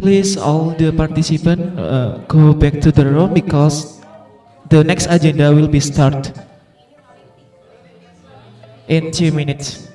Please, all the participants go back to the room because the next agenda will be start in 2 minutes.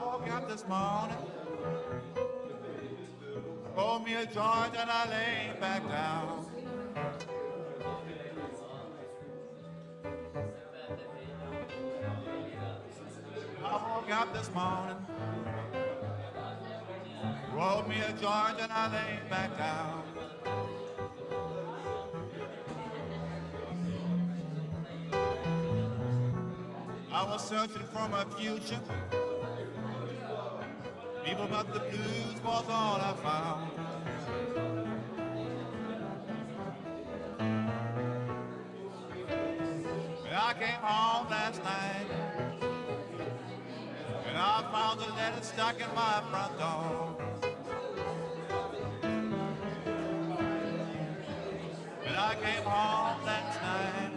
woke up this morning, rolled me a joint and I lay back down. I woke up this morning, rolled me a joint and I lay back down. I was searching for my future, people, but the blues was all I found. And I came home last night, and I found a letter stuck in my front door. And I came home last night,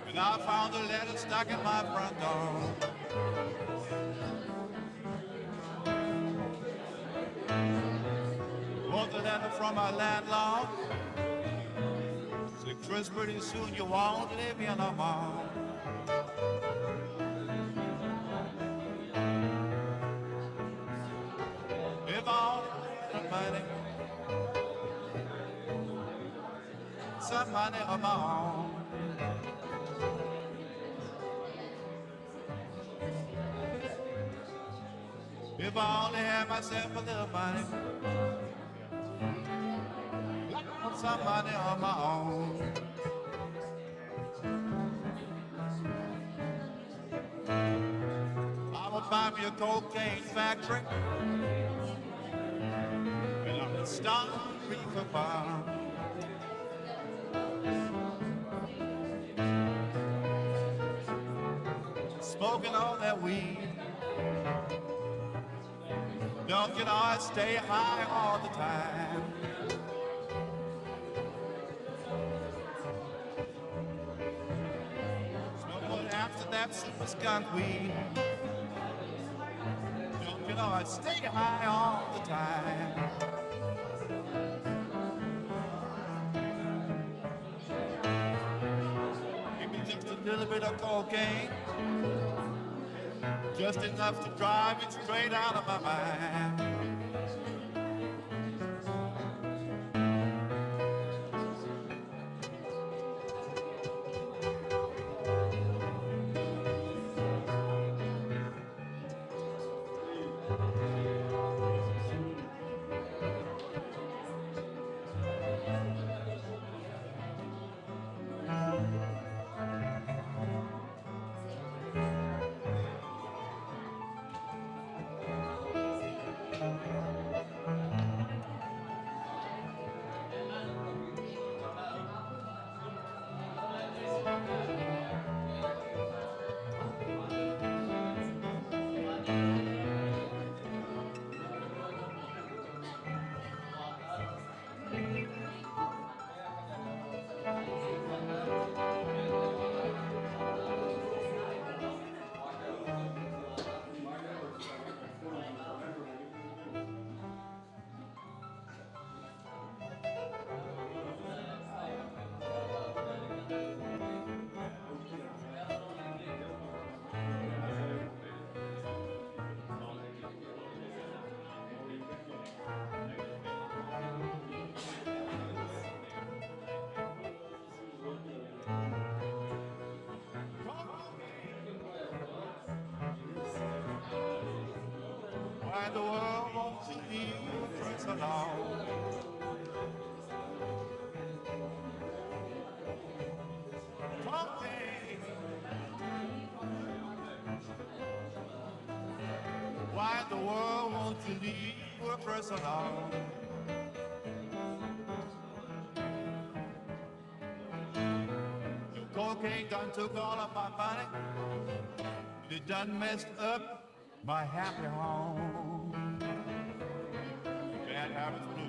and I found a letter stuck in my front door. Was a letter from my landlord. Said, Chris, pretty soon you won't live here no more. If all somebody of my own. If I only had myself a little money, some money of my own. I would buy me a cocaine factory, and I would start a reefer farm. Smoking all that weed, don't you know I stay high all the time. Smoking after that super skunk weed, don't you know I stay high all the time. Give me just a little bit of cocaine, just enough to drive it straight out of my mind. Why the world wants to leave you so long? Cocaine. Why the world wants to leave you so long? Your cocaine done took all of my money. It done messed up my happy home. Bad habits blue.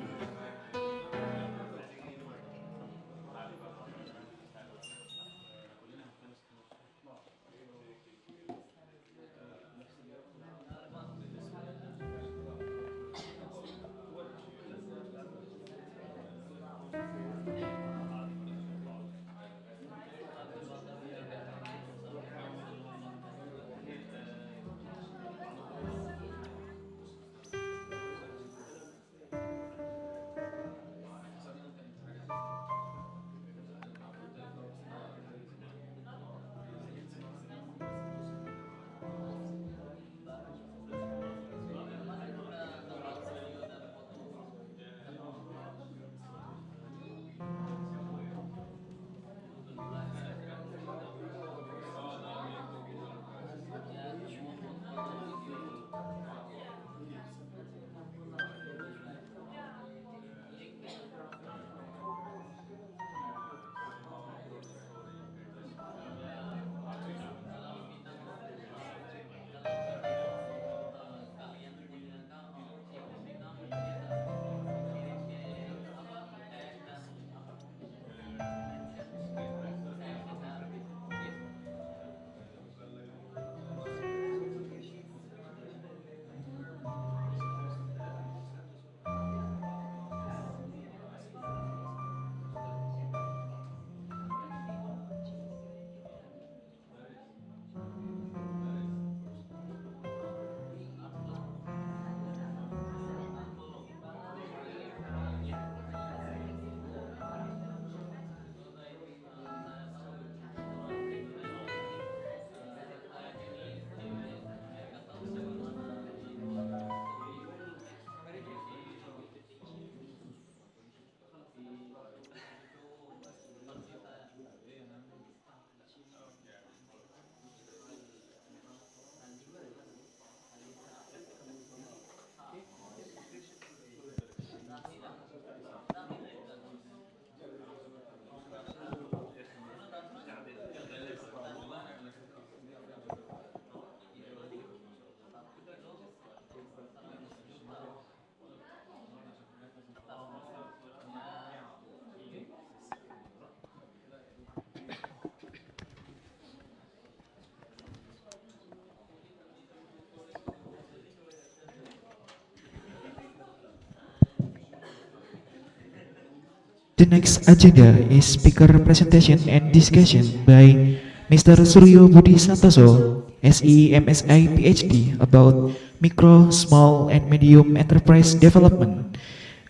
The next agenda is speaker presentation and discussion by Mr. Suryo Budi Santoso, SE MSI PhD, about micro, small, and medium enterprise development.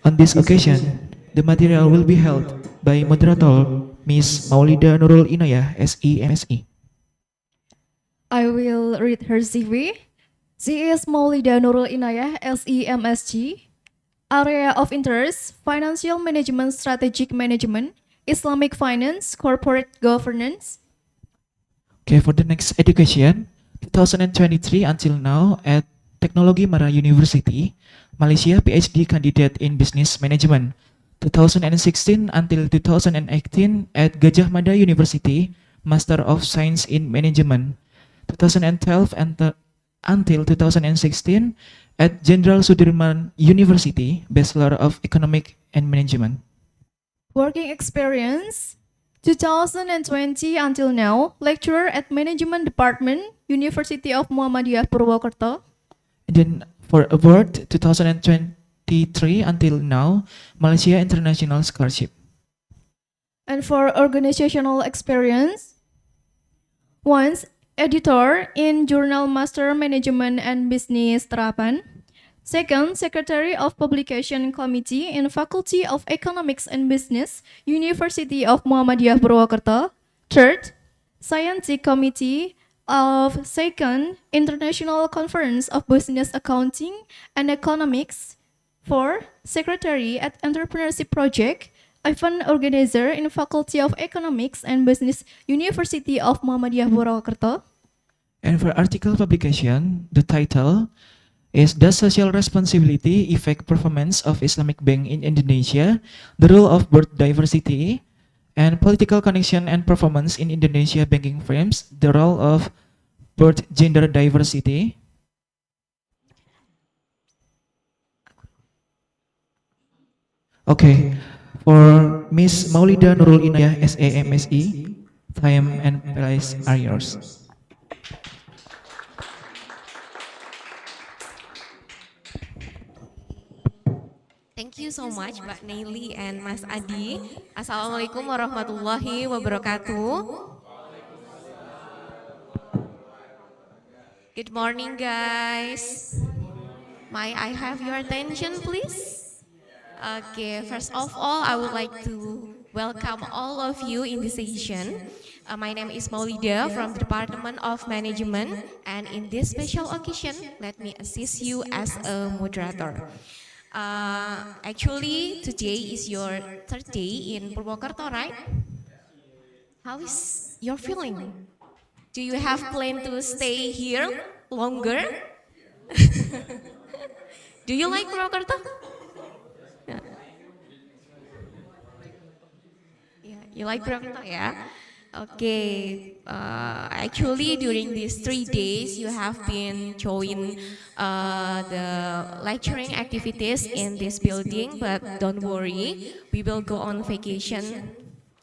On this occasion, the material will be held by moderator Ms. Maulida Nurul Inayah, SE MSI. I will read her CV. She is Maulida Nurul Inayah, SEMSG. Area of interest, financial management, strategic management, Islamic finance, corporate governance. Okay, for the next education, 2023 until now at Teknologi Mara University, Malaysia PhD candidate in business management. 2016 until 2018 at Gajah Mada University, Master of Science in Management. 2012 until 2016 at Jenderal Sudirman University, Bachelor of Economic and Management. Working experience, 2020 until now, lecturer at Management Department, University of Muhammadiyah Purwokerto. And then for award, 2023 until now, Malaysia International Scholarship. And for organizational experience, once editor in Journal Master Management and Business Terapan. Second, Secretary of Publication Committee in Faculty of Economics and Business, University of Muhammadiyah Purwokerto. Third, Scientific Committee of Second International Conference of Business Accounting and Economics. Fourth, Secretary at Entrepreneurship Project, event organizer in Faculty of Economics and Business, University of Muhammadiyah Purwokerto. And for article publication, the title is Does Social Responsibility Affect Performance of Islamic Bank in Indonesia? The Role of Birth Diversity and Political Connection and Performance in Indonesia Banking Firms, the Role of Birth Gender Diversity. Okay, for Miss Maulida Nurul Inayah, SAMSE, time and place are yours. Thank you so much Mbak Neili and Mas Adi. Assalamualaikum warahmatullahi wabarakatuh. Good morning guys. May I have your attention please? Okay, first of all I would like to welcome all of you in this session. My name is Maulida from the Department of Management, and in this special occasion let me assist you as a moderator. Actually, today is your third day in Purwokerto, right? How is your feeling? Do you have plan to stay here longer? Do you like Purwokerto? Yeah, you like Purwokerto, yeah? Okay, actually during these 3 days you have been joining the lecturing activities in this building, but don't worry, we will go on vacation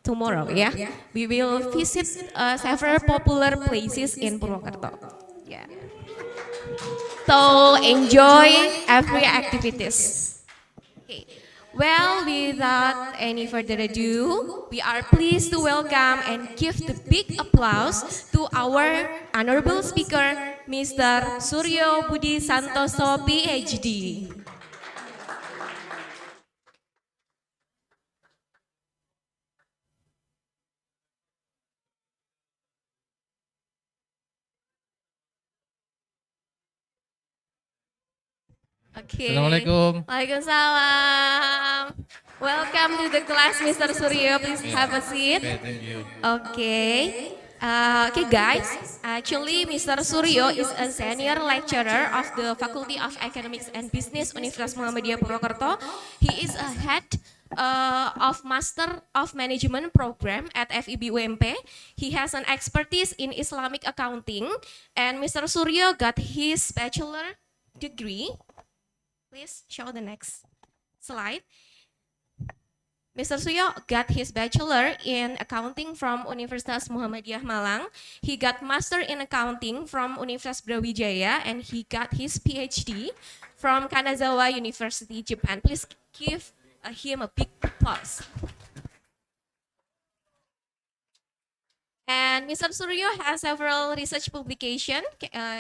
tomorrow, yeah? We will visit several popular places in Purwokerto. Yeah. So enjoy every activities. Okay. Well, without any further ado, we are pleased to welcome and give the big applause to our honorable speaker, Mr. Suryo Budi Santoso, PhD. Okay. Assalamualaikum. Waalaikumsalam. Welcome to the class, Mr. Suryo. Please have a seat. Okay, thank you. Okay. Okay, guys. Actually, Mr. Suryo is a senior lecturer of the Faculty of Economics and Business, Universitas Muhammadiyah Purwokerto. He is a head of Master of Management program at FEB UMP. He has an expertise in Islamic accounting, and Mr. Suryo got his bachelor degree. Please show the next slide. Mr. Suryo got his bachelor in accounting from Universitas Muhammadiyah Malang. He got master in accounting from Universitas Brawijaya, and he got his PhD from Kanazawa University, Japan. Please give him a big applause. And Mr. Suryo has several research publication.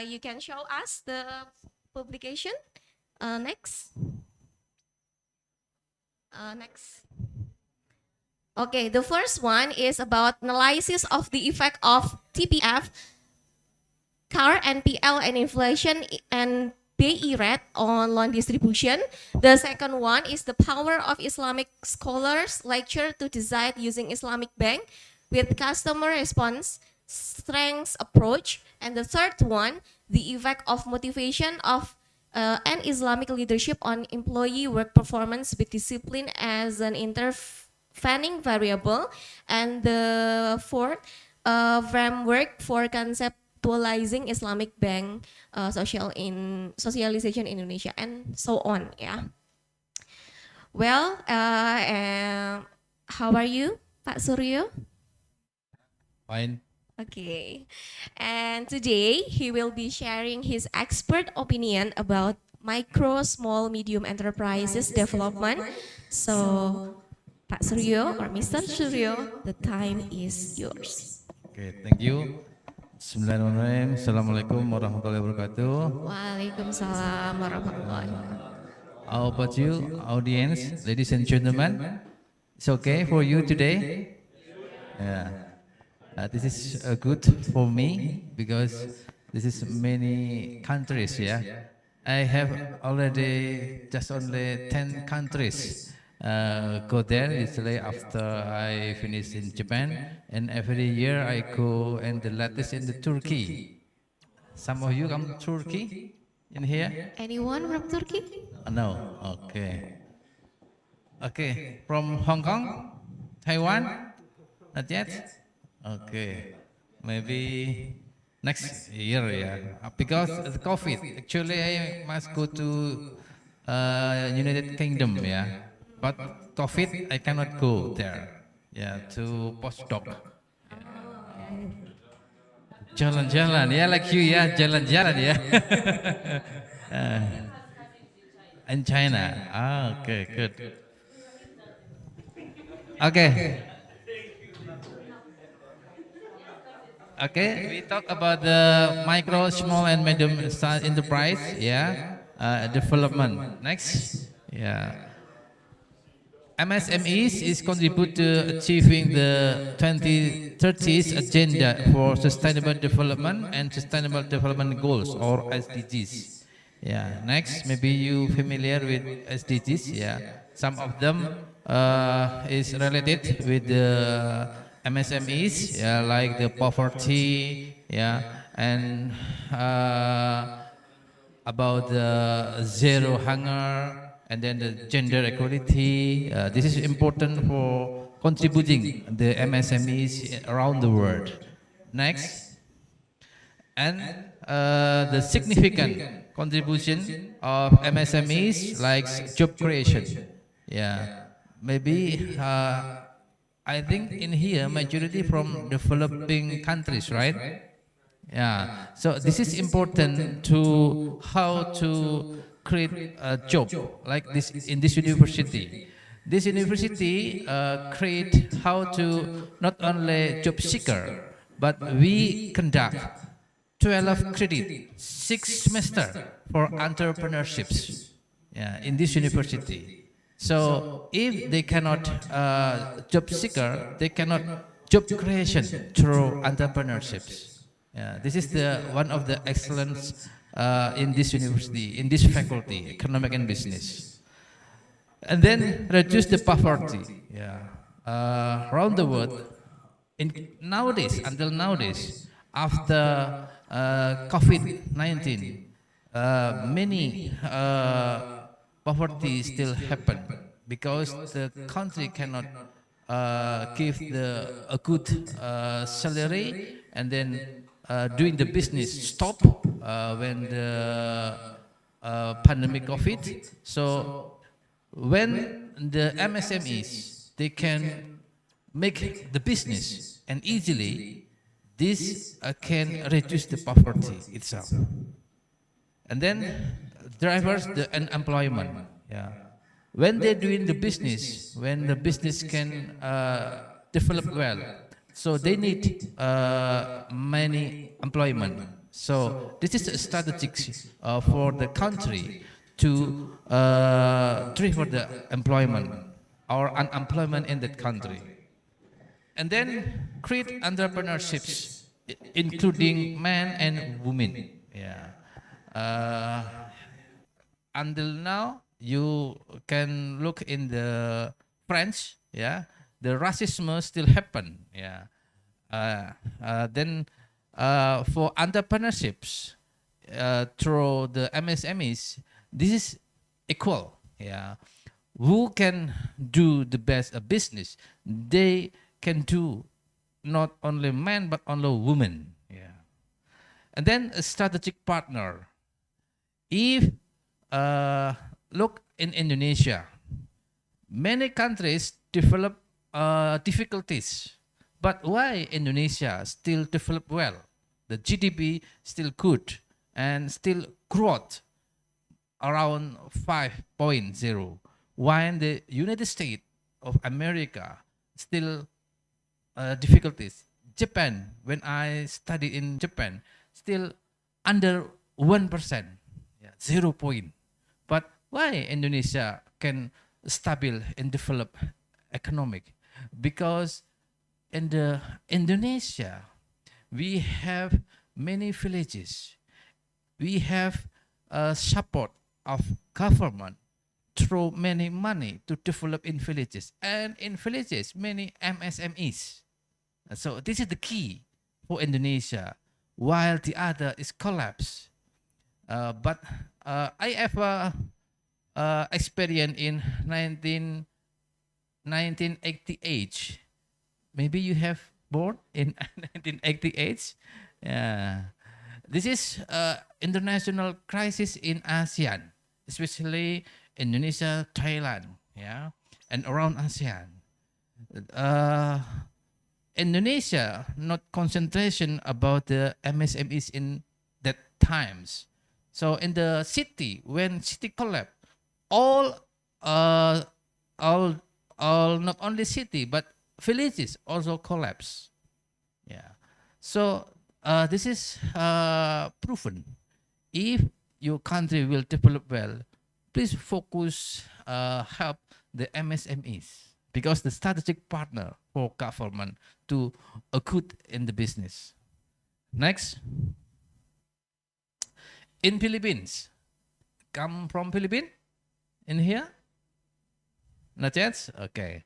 You can show us the publication. Next. Next. Okay, the first one is about analysis of the effect of TPF, CAR, NPL, and inflation and BI rate on loan distribution. The second one is the power of Islamic scholars lecture to decide using Islamic bank with customer response strengths approach. And the third one, the effect of motivation of an Islamic leadership on employee work performance with discipline as an intervening variable. And the fourth, framework for conceptualizing Islamic bank socialization in Indonesia, and so on. Yeah. Well, how are you, Pak Suryo? Fine. Okay, and today he will be sharing his expert opinion about micro, small, medium enterprises development. So, Pak Suryo or Mr. Suryo, the time is yours. Okay, thank you. Bismillahirrahmanirrahim. Assalamualaikum warahmatullahi wabarakatuh. Waalaikumsalam warahmatullahi wabarakatuh. How about you, audience, ladies and gentlemen? It's okay for you today? Yeah. This is good for me because this is many countries, yeah. I have already just only 10 countries go there usually after I finish in Japan, and every year I go and the latest in the Turkey. Some of you come to Turkey in here? Anyone from Turkey? No, okay. Okay, from Hong Kong, Taiwan, not yet? Okay, maybe next year, yeah. Because of COVID, actually I must go to United Kingdom, yeah. But COVID, I cannot go there, yeah, to postdoc. Jalan-jalan, ya like you, ya, jalan-jalan, ya. In China, okay, good. Okay. Okay, we talk about the micro, small, and medium size enterprise, yeah, development. Next, yeah. MSMEs is contribute to achieving the 2030s agenda for sustainable development and sustainable development goals, or SDGs. Yeah. Next, maybe you familiar with SDGs. Yeah. Some of them is related with the MSMEs, yeah, like the poverty, yeah, and about the zero hunger, and then the gender equality. This is important for contributing the MSMEs around the world. Next, and the significant contribution of MSMEs like job creation. Yeah, maybe I think in here majority from developing countries, right? Yeah. So this is important to how to create a job like this in this university. This university create how to not only job seeker, but we conduct 12 credit, 6 semester for entrepreneurships, yeah, in this university. So if they cannot job seeker, they cannot job creation through entrepreneurships. Yeah, this is the one of the excellence in this university, in this faculty, economic and business. And then reduce the poverty. Yeah, around the world, nowadays, until nowadays, after COVID-19, many poverty still happen because the country cannot give a good salary, and then doing the business stop when the pandemic COVID. So when the MSMEs, they can make the business and easily, this can reduce the poverty itself. And then drivers the unemployment. Yeah, when they're doing the business, when the business can develop well, So they need many employment. So this is a strategic for the country to drive the employment or unemployment in that country. And then create entrepreneurships, including men and women. Yeah. Uh, until now, you can look in the French. Yeah, the racism still happen. Yeah. Then for entrepreneurships through the MSMEs, this is equal. Yeah, who can do the best business? They can do not only men but also women. Yeah, and then a strategic partner. If look in Indonesia, many countries develop difficulties, but why Indonesia still develop well? The GDP still good and still growth around 5.0, while the United States of America still difficulties. Japan, when I studied in Japan, still under 1%, yeah, 0 point. But why Indonesia can stable and develop economic? Because in the Indonesia, we have many villages. We have support of government through many money to develop in villages, and in villages many MSMEs. So this is the key for Indonesia, while the other is collapse. But I have experience in 1988. Maybe you have born in 1988. Yeah. This is international crisis in ASEAN, especially Indonesia, Thailand, yeah, and around ASEAN. Indonesia not concentration about the MSMEs in that times. So in the city, when city collapse, all not only city but villages also collapse. Yeah. So this is proven. If your country will develop well, please focus help the MSMEs, because the strategic partner for government to a good in the business. Next, in Philippines, come from Philippines in here? Not yet? Okay.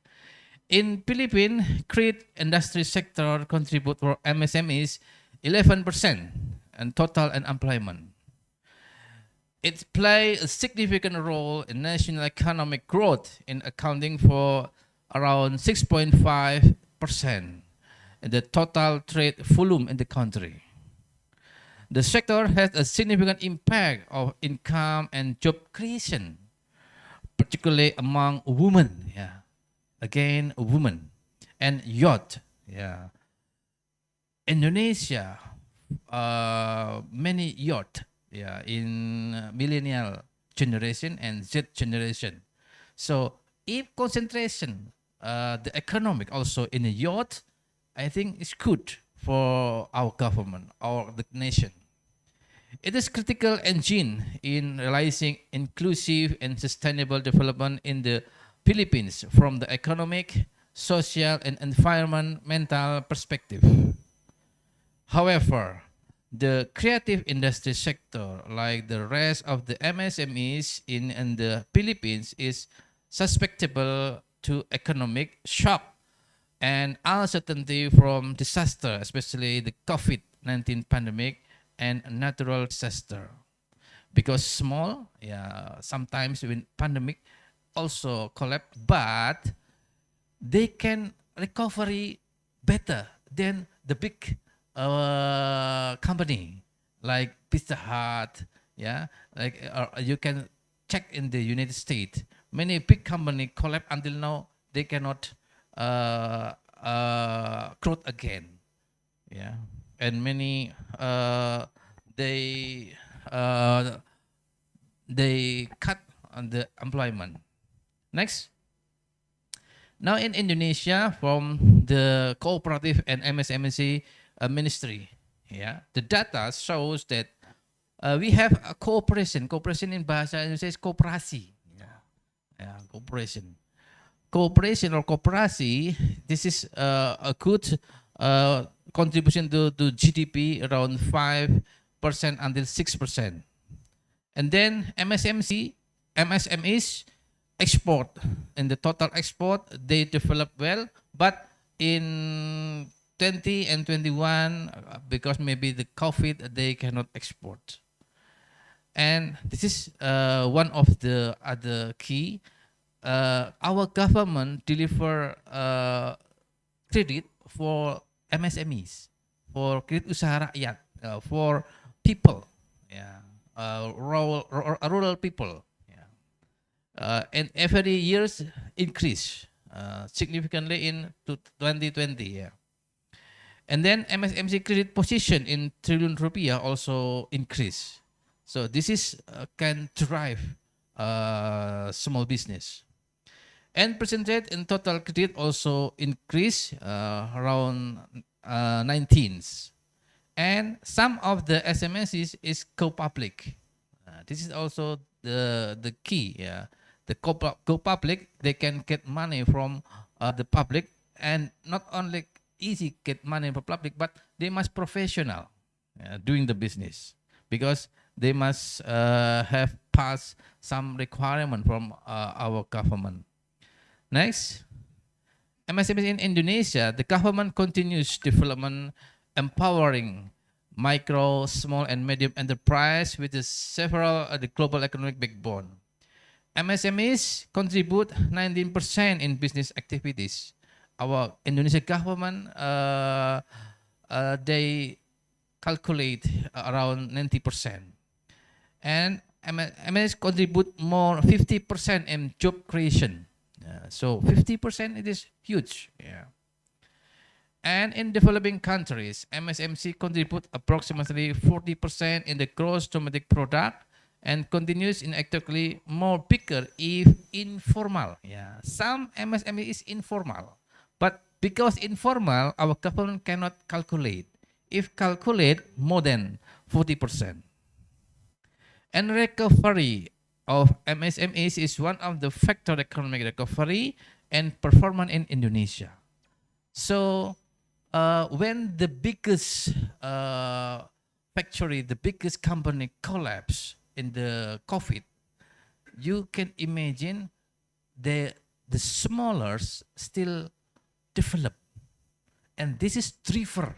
In Philippines, create industry sector contribute for MSMEs 11% and total unemployment. It play a significant role in national economic growth in accounting for around 6.5% in the total trade volume in the country. The sector has a significant impact of income and job creation, particularly among women. Yeah, again, women and youth. Yeah, Indonesia, many youth. Yeah, in millennial generation and Z generation. So if concentration, the economic also in the youth, I think it's good for our government or the nation. It is critical engine in realizing inclusive and sustainable development in the Philippines from the economic, social, and environmental perspective. However, the creative industry sector, like the rest of the MSMEs in the Philippines, is susceptible to economic shock and uncertainty from disaster, especially the COVID-19 pandemic and natural disaster. Because small, yeah, sometimes when pandemic also collapse, but they can recovery better than the big company like Pizza Hut, yeah, like you can check in the United States. Many big company collapse until now. They cannot growth again, yeah, and many they cut on the employment. Next, now in Indonesia from the cooperative and MSME ministry. Yeah, the data shows that we have a cooperation. Cooperation in bahasa Indonesia is kooperasi. Yeah, cooperation. Cooperation or kooperasi. This is a good contribution to GDP around 5% until 6%. And then MSMEs export. In the total export, they develop well, but in 20 and 21, because maybe the COVID, they cannot export. And this is one of the other key. Our government deliver credit for MSMEs, for kredit usaha rakyat, for people, rural people. And every years increase significantly in 2020. Yeah. And then MSME credit position in trillion rupiah also increase. So this is can drive small business. And percentage in total credit also increase around 19s. And some of the SMSs is co-public. This is also the key. Yeah. The co-public, they can get money from the public, and not only easy get money from public, but they must professional doing the business, because they must have passed some requirement from our government. Next, MSME in Indonesia, the government continues development, empowering micro, small, and medium enterprise with the several the global economic backbone. MSMEs contribute 19% in business activities. Our Indonesia government, they calculate around 90%. And MSMEs contribute more 50% in job creation. So 50%, it is huge. Yeah. And in developing countries, MSME contribute approximately 40% in the gross domestic product, and continues in actually more bigger if informal. Yeah, some MSME is informal, but because informal, our government cannot calculate. If calculate, more than 40%. And recovery of MSMEs is one of the factor economic recovery and performance in Indonesia. So when the biggest factory, the biggest company collapse in the COVID, you can imagine the smaller still develop, and this is driver.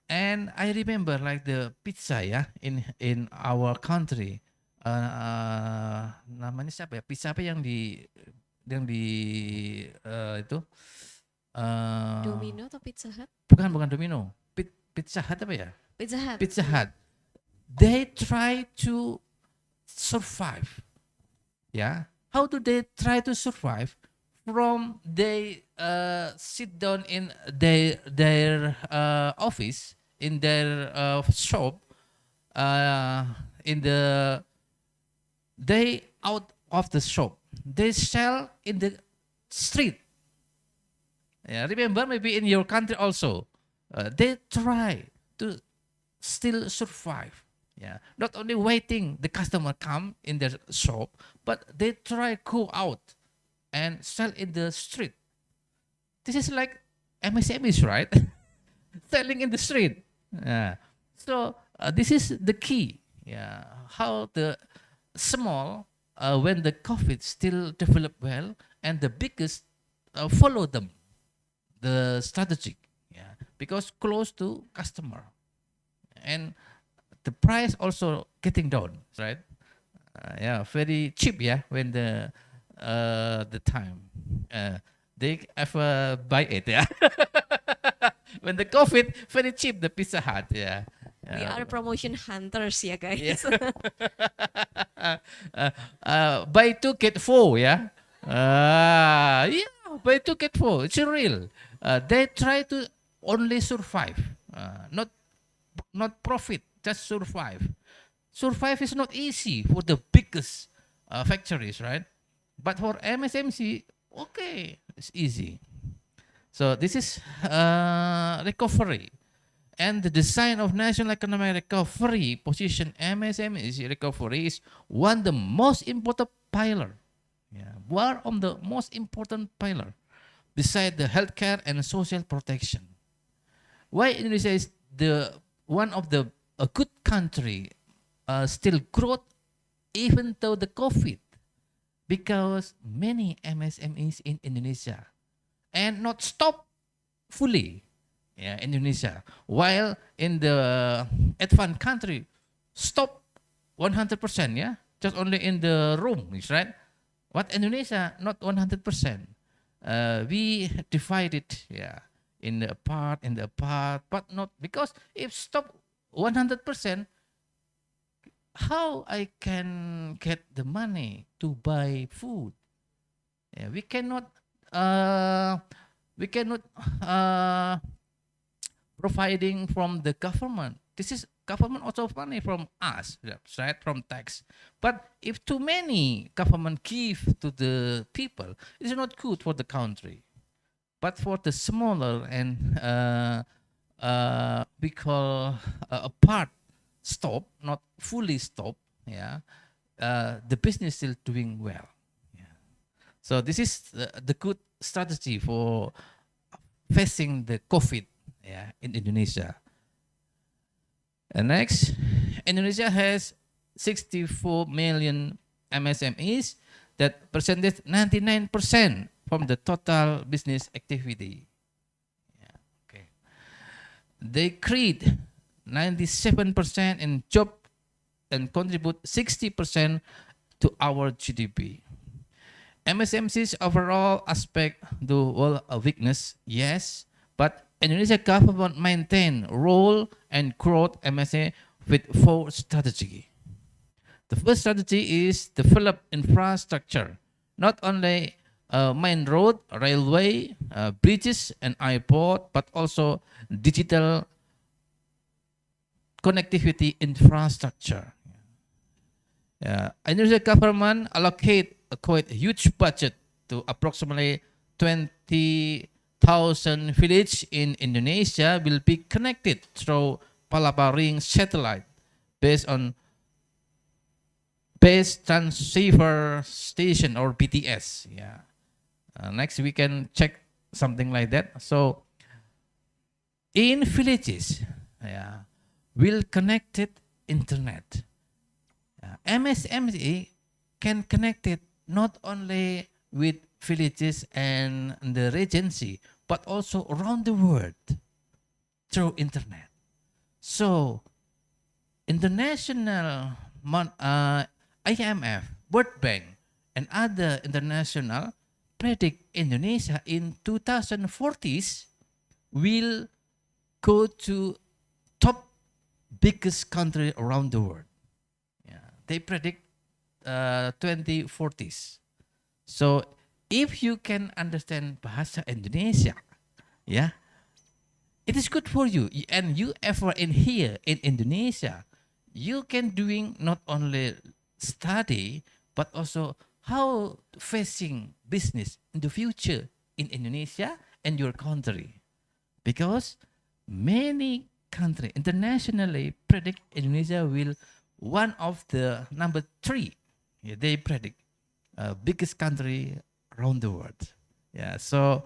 And I remember like the pizza in our country, namanya siapa ya, pizza apa yang di itu Domino atau Pizza Hut? bukan Domino, Pizza Hut apa ya? Pizza Hut. Pizza Hut. They try to survive. Yeah. How do they try to survive? From they sit down in their office, in their shop, they out of the shop. They sell in the street. Yeah. Remember, maybe in your country also, they try to still survive. Yeah, not only waiting the customer come in their shop, but they try go out and sell in the street. This is like MSMEs, right? Selling in the street. Yeah. So this is the key. Yeah, how the small when the COVID still develop well, and the biggest follow them, the strategic. Yeah, because close to customer, and the price also getting down, right? Yeah, very cheap. Yeah, when the time they ever buy it. Yeah, when the COVID very cheap, the Pizza Hut. Yeah, We are promotion hunters ya guys. Yes. Buy two get four. Yeah. Yeah, buy two get four. It's real. They try to only survive, not profit. Just survive. Survive is not easy for the biggest factories, right? But for MSME, okay, it's easy. So this is recovery. And the design of national economic recovery position MSME recovery is one of the most important pillar. Yeah, one of the most important pillar beside the healthcare and social protection. Why Indonesia is the one of the a good country still growth even though the COVID? Because many MSMEs in Indonesia and not stop fully, yeah, Indonesia, while in the advanced country stop 100%, yeah, just only in the room, is right? What Indonesia not 100%. We divided, yeah, in the part, but not because if stop 100%, how I can get the money to buy food? Yeah, we cannot uh, providing from the government. This is government also money from us, that's right, from tax. But if too many government give to the people, it is not good for the country. But for the smaller and we call a part stop, not fully stop, yeah, the business still doing well. Yeah. So this is the good strategy for facing the COVID, yeah, in Indonesia. And next, Indonesia has 64 million MSMEs that presented 99% from the total business activity. Yeah, okay. They create 97% in job and contribute 60% to our GDP. MSMC's overall aspect do well a weakness, yes, but Indonesia government maintain role and growth MSA with 4 strategy. The first strategy is develop infrastructure, not only main road, railway, bridges and airport, but also digital connectivity infrastructure. Indonesia government allocate a quite huge budget to approximately 20,000 villages in Indonesia will be connected through Palapa Ring satellite based on base transceiver station or BTS. Yeah. Next we can check something like that. So in villages, yeah, will connected internet. MSME can connect it not only with villages and the regency, but also around the world through internet. So international IMF, World Bank, and other international predict Indonesia in 2040s will go to top biggest country around the world. Yeah, they predict 2040s. So if you can understand bahasa Indonesia, yeah, it is good for you. And you ever in here in Indonesia, you can doing not only study, but also how facing business in the future in Indonesia and your country. Because many countries internationally predict Indonesia will one of the number 3. Yeah, they predict biggest country around the world. Yeah, so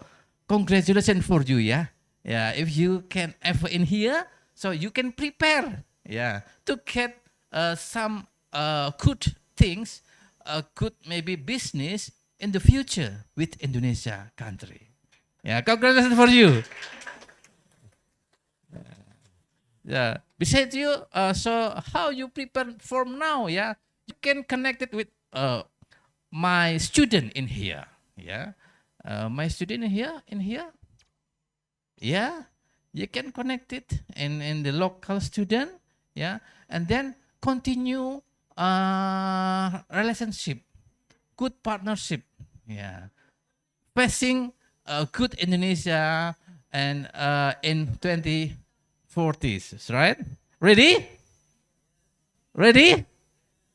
congratulations for you. Yeah, yeah. If you can ever in here, so you can prepare. Yeah, to get some good things, good maybe business in the future with Indonesia country. Yeah, congratulations for you. Yeah. Besides you, so how you prepare from now? Yeah, you can connect it with my student in here. Yeah, my student in here. Yeah, you can connect it in the local student. Yeah, and then continue relationship, good partnership. Yeah, facing good Indonesia and in 2040s, right? Ready? Ready?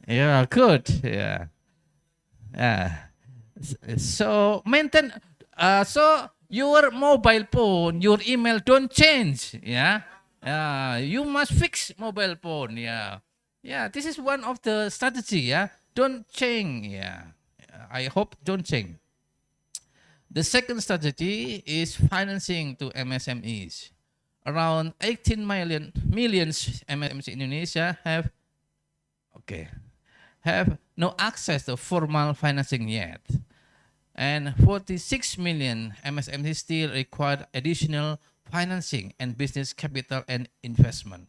Yeah, good. Yeah. Yeah. So maintain. So Your mobile phone, your email don't change. Yeah. You must fix mobile phone. Yeah. Yeah. This is one of the strategy. Yeah. Don't change. Yeah. I hope don't change. The second strategy is financing to MSMEs. Around 18 millions MSMEs in Indonesia have no access to formal financing yet. And 46 million MSMEs still require additional financing and business capital and investment.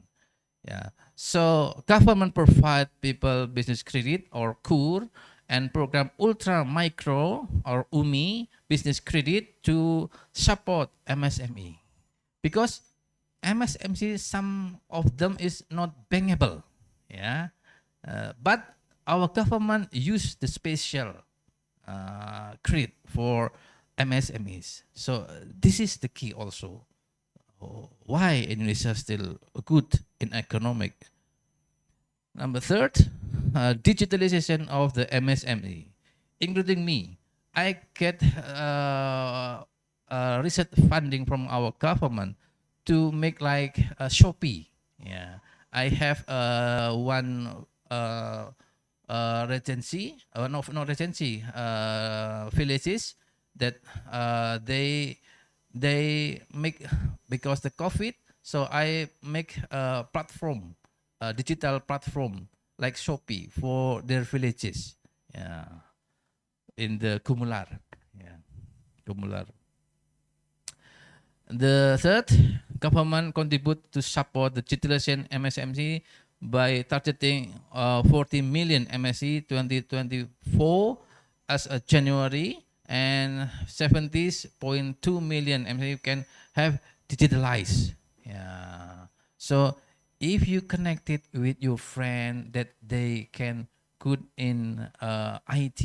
Yeah. So government provide people business credit or KUR and program ultra micro or UMI business credit to support MSME. Because MSME, some of them is not bankable. Yeah. But our government use the special credit for MSMEs. So this is the key also. Why Indonesia still good in economic. Number third, digitalization of the MSME, including me. I get research funding from our government to make like a Shopee. Yeah, I have one regency, villages that they make because the COVID. So I make a platform, a digital platform like Shopee for their villages. Yeah, in the Kumular. Yeah, Kumular. The third, government contribute to support the digitalization MSME by targeting 40 million MSE 2024 as a January, and 70.2 million MSE can have digitalized. Yeah. So if you connect it with your friend that they can good in IT,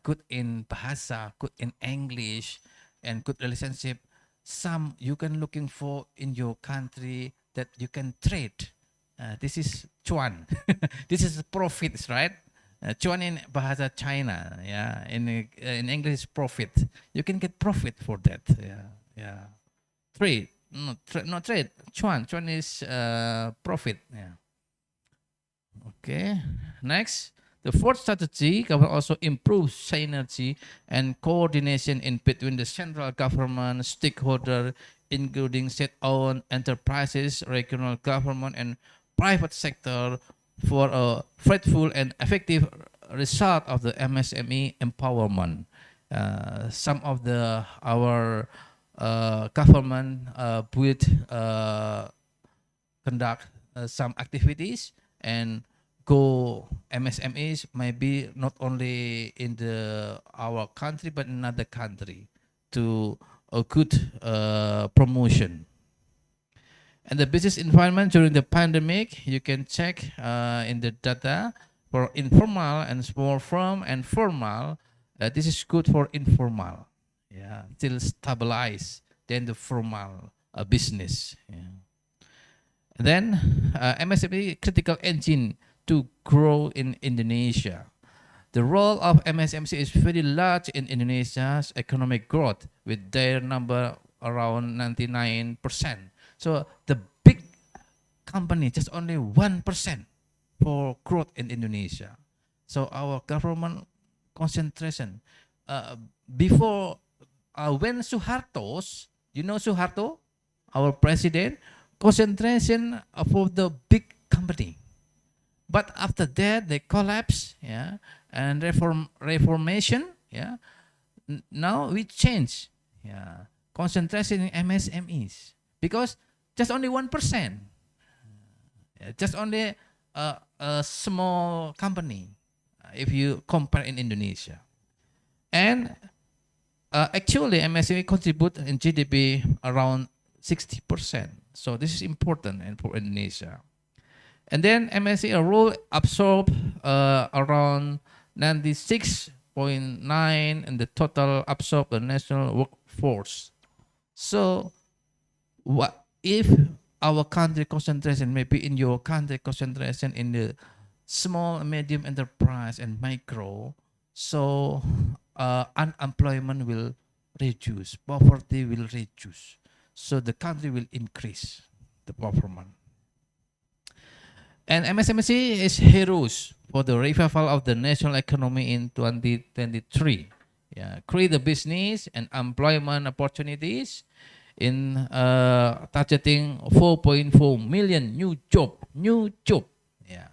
good in bahasa, good in English, and good relationship, some you can looking for in your country that you can trade. This is cuan. This is profits, right? Cuan in bahasa China, yeah. In English, profit. You can get profit for that. Yeah, yeah. Trade, not trade. Cuan is profit. Yeah. Okay. Next, the fourth strategy government also improves synergy and coordination in between the central government, stakeholder, including state-owned enterprises, regional government, and private sector for a fruitful and effective result of the MSME empowerment. Some of our government would conduct some activities and go MSMEs maybe not only in our country but in another country to a good promotion. And the business environment during the pandemic, you can check in the data for informal and small firm and formal. This is good for informal, yeah, till stabilize. Then the formal business. Yeah. And then MSME critical engine to grow in Indonesia. The role of MSME is very large in Indonesia's economic growth, with their number around 99%. So the big company just only 1% for growth in Indonesia. So our government concentration before when Suharto's, you know Suharto, our president, concentration for the big company. But after that, they collapse, yeah, and reformation, yeah. Now we change, yeah, concentration in MSMEs because just only 1%, just only a small company if you compare in Indonesia, and actually MSME contribute in GDP around 60%. So this is important and for Indonesia. And then MSME role absorb around 96.9 and the total absorb the national workforce. So what if our country concentration, maybe in your country concentration in the small, medium enterprise and micro, so unemployment will reduce, poverty will reduce. So the country will increase the performance. And MSME is heroes for the revival of the national economy in 2023. Yeah, create the business and employment opportunities in targeting 4.4 million new job. Yeah,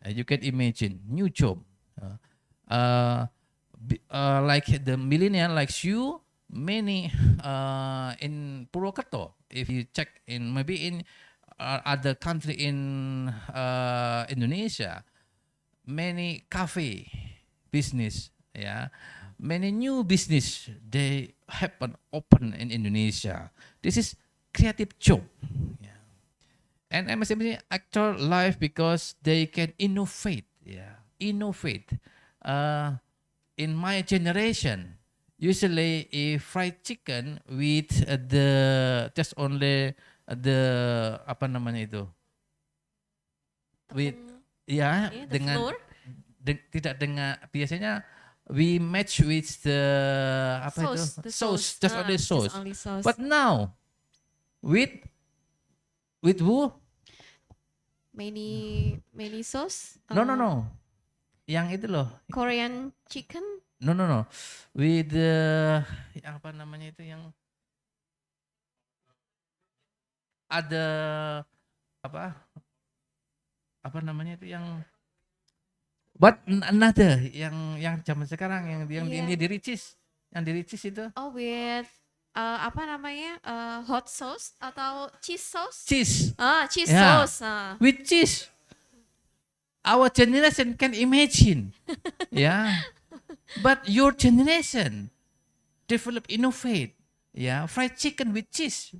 you can imagine new job. Like the millennial like you, many in Purwokerto. If you check in maybe in other country in Indonesia, many cafe business, yeah, many new business they happen open in Indonesia. This is creative job, yeah. And MSME actor life because they can innovate, yeah, innovate. In my generation, usually a fried chicken with the just only the apa namanya itu with ya Yeah, the dengan flour. tidak dengan biasanya we match with the apa itu Sauce, the sauce, sauce. just only Just sauce. only sauce. But now with who? Many sauce. No. Yang itu loh. Korean chicken. No. With the apa namanya itu yang ada apa namanya itu yang but another yang zaman sekarang yang Yeah. di Ricis, yang di Ricis itu Oh, with apa namanya? Hot sauce atau cheese sauce? cheese Cheese Yeah. sauce. with cheese. Our generation can imagine, yeah. But your generation develop innovate, yeah, fried chicken with cheese,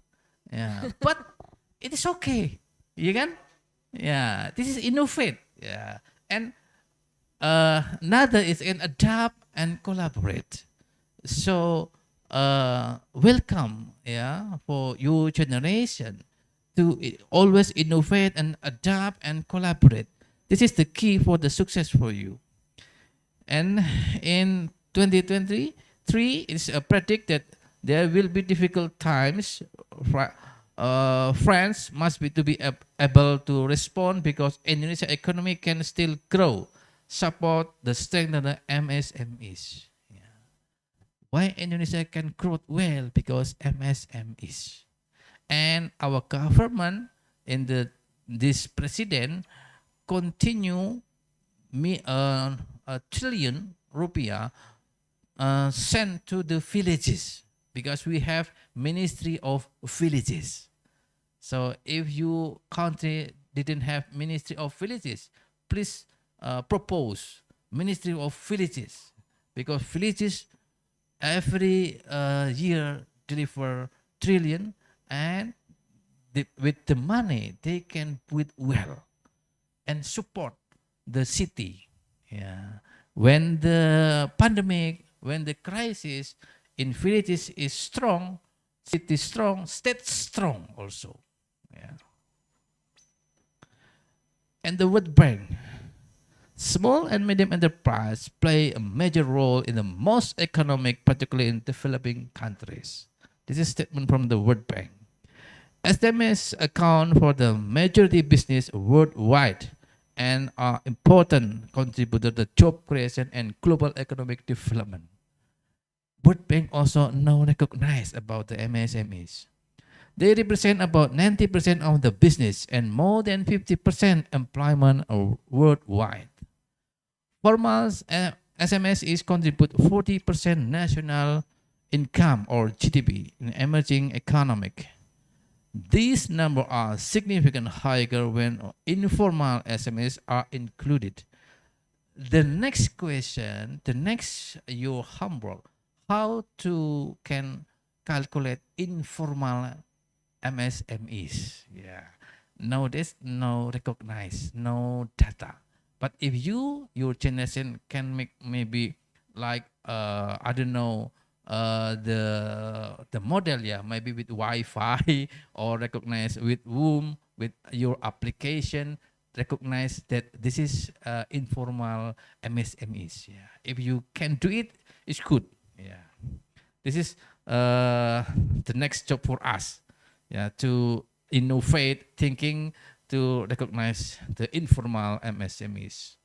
yeah. But it is okay, you kan? Yeah, this is innovate, yeah. And another is can adapt and collaborate. So welcome, yeah, for your generation to always innovate and adapt and collaborate. This is the key for the success for you. And in 2023, it's predicted there will be difficult times. France must be able to respond because Indonesia economy can still grow, support the strength of the MSMEs. Yeah. Why Indonesia can grow well? Because MSMEs. And our government in this president continue a trillion rupiah sent to the villages because we have Ministry of Villages. So if your country didn't have Ministry of Villages, please propose Ministry of Villages because villages every year deliver trillion and with the money they can put well and support the city. Yeah. When the pandemic, when the crisis in villages is strong, city strong, state strong also. Yeah. And the World Bank. Small and medium enterprise play a major role in the most economic, particularly in developing countries. This is a statement from the World Bank. SMEs account for the majority business worldwide and are important contributor to job creation and global economic development. World Bank also now recognize about the MSMEs. They represent about 90% of the business and more than 50% employment worldwide. Formal SMEs contribute 40% national income or GDP in emerging economic. These numbers are significantly higher when informal SMEs are included. The next question, your homework, how to can calculate informal MSMEs? Yeah, nowadays no recognize, no data. But if your generation can make maybe like I don't know. The model, yeah, maybe with Wi-Fi or recognize with Zoom, with your application, recognize that this is informal MSMEs. Yeah, if you can do it, it's good. Yeah, This is the next job for us, yeah, to innovate thinking to recognize the informal MSMEs.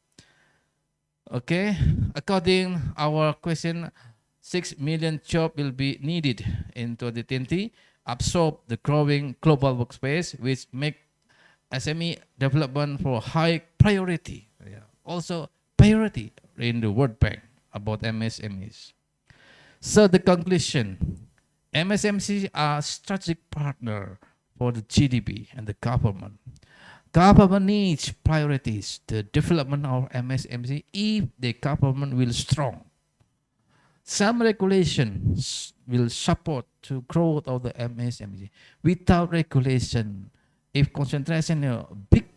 Okay, according our question, 6 million jobs will be needed in 2020, absorb the growing global workspace, which make SME development for high priority. Yeah. Also priority in the World Bank about MSMEs. So the conclusion, MSMEs are strategic partner for the GDP and the government. Government needs priorities the development of MSME if the government will strong. Some regulations will support to growth of the MSME. Without regulation, if concentration in a big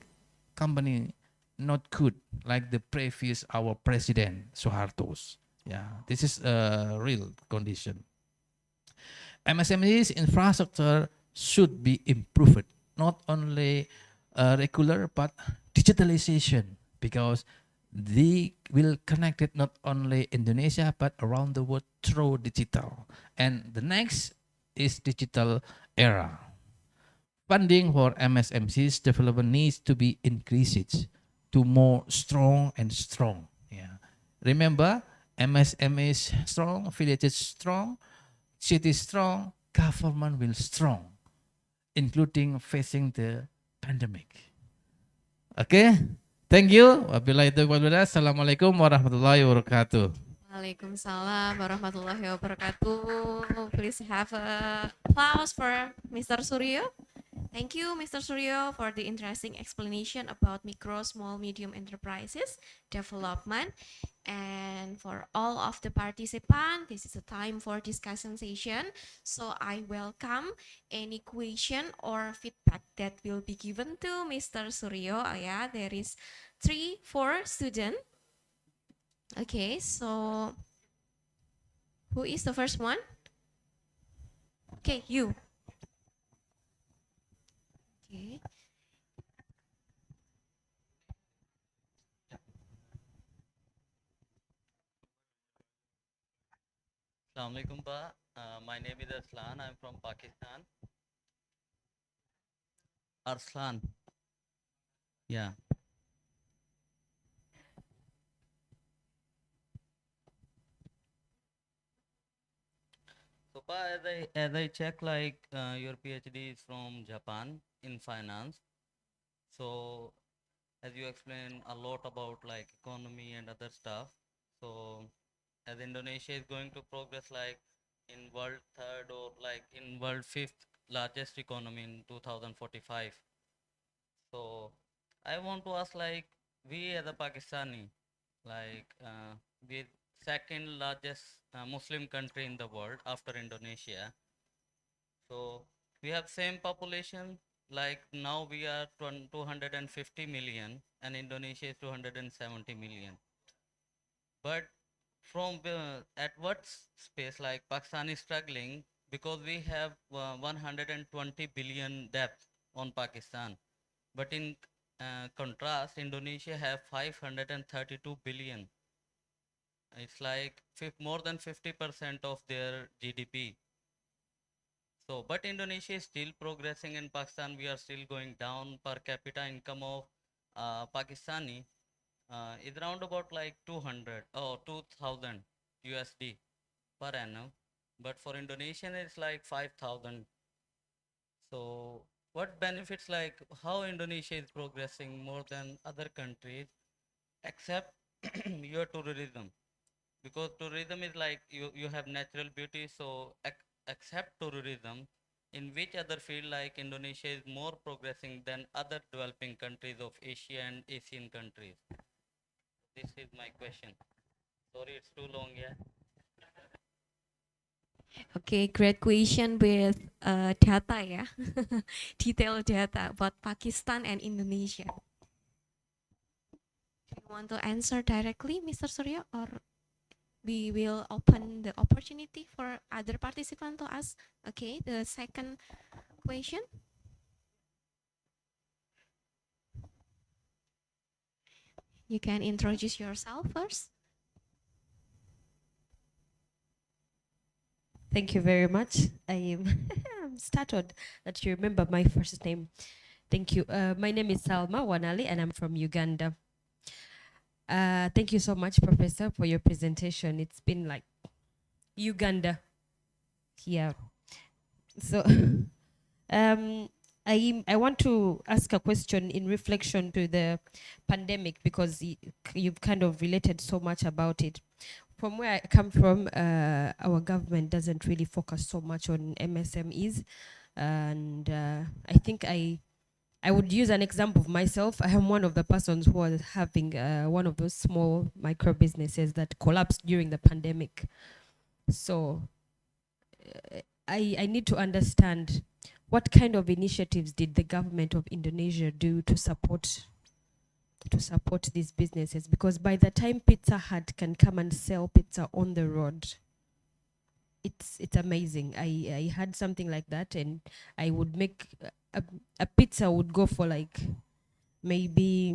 company not good, like the previous our president Soeharto's. Yeah, this is a real condition. MSME's infrastructure should be improved, not only regular but digitalization, because they will connect it not only Indonesia but around the world through digital. And the next is digital era. Funding for MSMEs development needs to be increased to more strong and strong. Yeah. Remember, MSMEs strong, villages strong, cities strong, government will strong, including facing the pandemic. Okay, thank you. Wabillahi taufiq wal hidayah. Assalamualaikum warahmatullahi wabarakatuh. Waalaikumsalam warahmatullahi wabarakatuh. Please have a applause for Mr. Suryo. Thank you, Mr. Suryo, for the interesting explanation about micro, small, medium enterprises development. And for all of the participants, this is a time for discussion session. So I welcome any question or feedback that will be given to Mr. Suryo. Yeah, there is 3-4 students. Okay, so who is the first one? Okay, you. Okay. Assalamualaikum Pak. My name is Arslan. I'm from Pakistan. Arslan. Yeah. So Pak, as I check, like your PhD is from Japan in finance. So as you explain a lot about like economy and other stuff. So as Indonesia is going to progress like in world third or like in world fifth largest economy in 2045. So I want to ask like we as a Pakistani, like we second largest Muslim country in the world after Indonesia. So we have same population, like now we are 250 million and Indonesia is 270 million. But from at what space like Pakistan is struggling because we have 120 billion debt on Pakistan. But in contrast, Indonesia have 532 billion. It's like more than 50% of their GDP. So, but Indonesia is still progressing. In Pakistan, we are still going down. Per capita income of Pakistani is around about like 200 or 2000 USD per annum. But for Indonesian, it's like 5,000. So, what benefits like how Indonesia is progressing more than other countries, except your tourism? Because tourism is like you have natural beauty, so accept tourism, in which other field like Indonesia is more progressing than other developing countries of Asia and Asian countries? This is my question. Sorry, it's too long. Yeah. Okay, great question with data ya, detailed data about Pakistan and Indonesia. Do you want to answer directly, Mr. Surya, or we will open the opportunity for other participants to ask? Okay, the second question. You can introduce yourself first. Thank you very much. I am I'm startled that you remember my first name. Thank you. My name is Salma Wanali, and I'm from Uganda. Thank you so much, Professor, for your presentation. It's been like Uganda. Yeah. So I want to ask a question in reflection to the pandemic, because you've kind of related so much about it. From where I come from, our government doesn't really focus so much on MSMEs, and I think I would use an example of myself. I am one of the persons who was having one of those small micro businesses that collapsed during the pandemic. So I need to understand, what kind of initiatives did the government of Indonesia do to support these businesses? Because by the time Pizza Hut can come and sell pizza on the road, it's amazing. I had something like that, and I would make a pizza would go for like maybe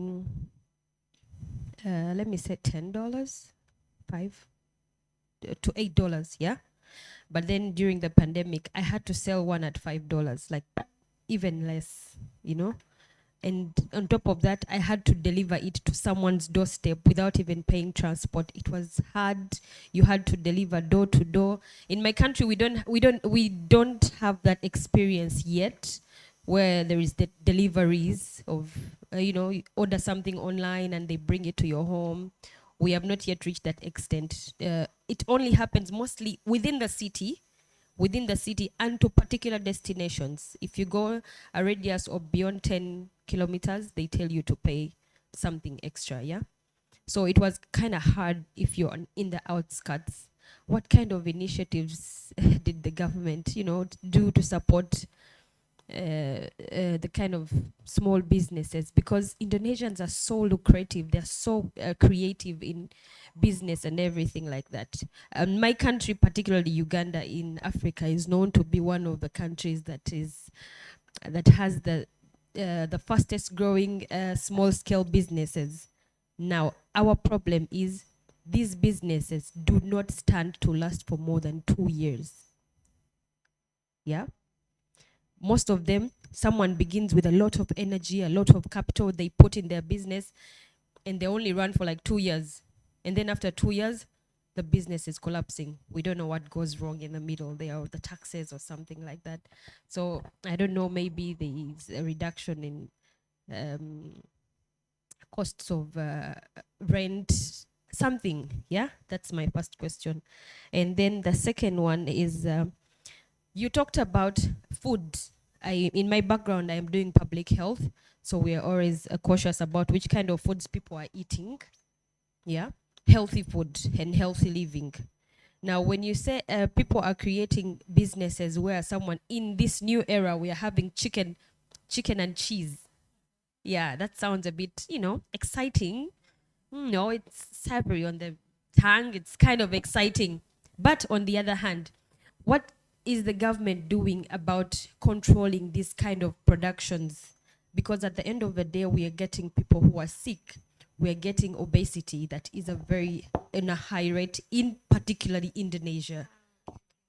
let me say $10, $5 to $8, yeah. But then during the pandemic, I had to sell one at $5, like even less, you know. And on top of that, I had to deliver it to someone's doorstep without even paying transport. It was hard. You had to deliver door to door. In my country, we don't have that experience yet, where there is the deliveries of you order something online and they bring it to your home. We have not yet reached that extent. It only happens mostly within the city and to particular destinations. If you go a radius of beyond 10 kilometers, they tell you to pay something extra, yeah? So it was kind of hard if you're in the outskirts. What kind of initiatives did the government, do to support the kind of small businesses? Because Indonesians are so lucrative, they're so creative in business and everything like that. My country, particularly Uganda in Africa, is known to be one of the countries that has the fastest growing small scale businesses. Now, our problem is these businesses do not stand to last for more than 2 years. Yeah. Most of them, someone begins with a lot of energy, a lot of capital they put in their business, and they only run for like 2 years. And then after 2 years, the business is collapsing. We don't know what goes wrong in the middle there, or the taxes or something like that. So I don't know, maybe there is a reduction in costs of rent, something. Yeah, that's my first question. And then the second one is, you talked about food. In my background, I am doing public health, so we are always cautious about which kind of foods people are eating. Yeah, healthy food and healthy living. Now, when you say people are creating businesses where someone in this new era, we are having chicken and cheese. Yeah, that sounds a bit, exciting. No, it's savory on the tongue. It's kind of exciting. But on the other hand, what is the government doing about controlling these kind of productions? Because at the end of the day, we are getting people who are sick. We are getting obesity that is in a high rate, in particularly Indonesia.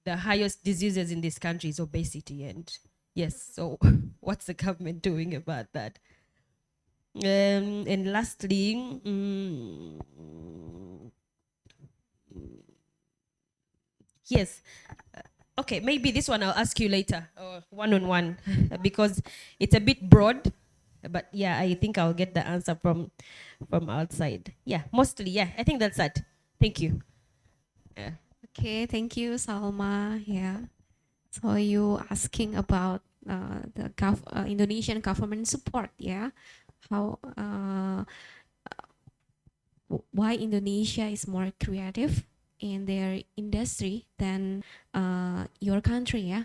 The highest diseases in this country is obesity. And yes, so what's the government doing about that? And lastly, yes. Okay, maybe this one I'll ask you later, or one-on-one, because it's a bit broad. But yeah, I think I'll get the answer from outside. Yeah, mostly, yeah. I think that's it. Thank you. Yeah. Okay, thank you, Salma. Yeah. So you asking about the Indonesian government support, yeah? How why Indonesia is more creative in their industry than your country, yeah?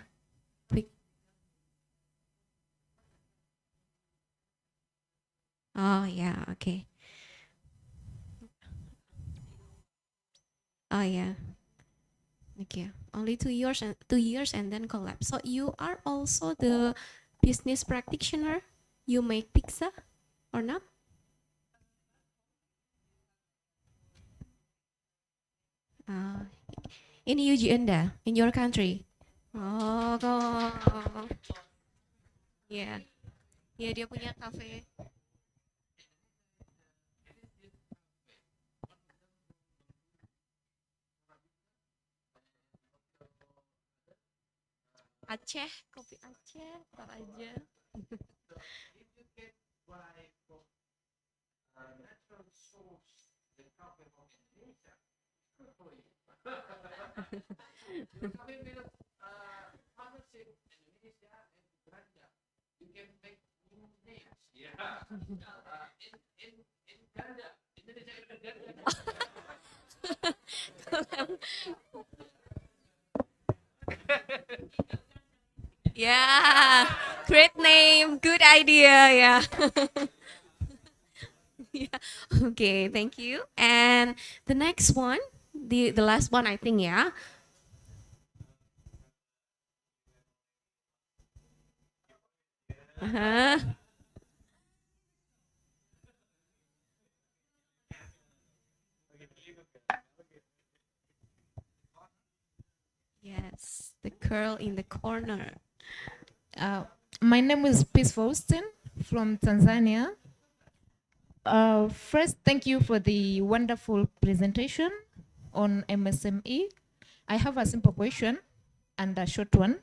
Oh yeah, okay. Oh yeah. Okay. Only 2 years and then collapse. So you are also the business practitioner? You make pizza or not? In Uganda, in your country. Oh, kok. Iya. Iya, dia punya kafe. Aceh, kopi Aceh, ntar aja. Yeah, great name, good idea. Yeah. Yeah. Okay, thank you. And the next one, the last one, I think. Yeah. Uh-huh. Yes, the girl in the corner. Uh, my name is Peace Faustin from Tanzania. First, thank you for the wonderful presentation on MSME. I have a simple question and a short one.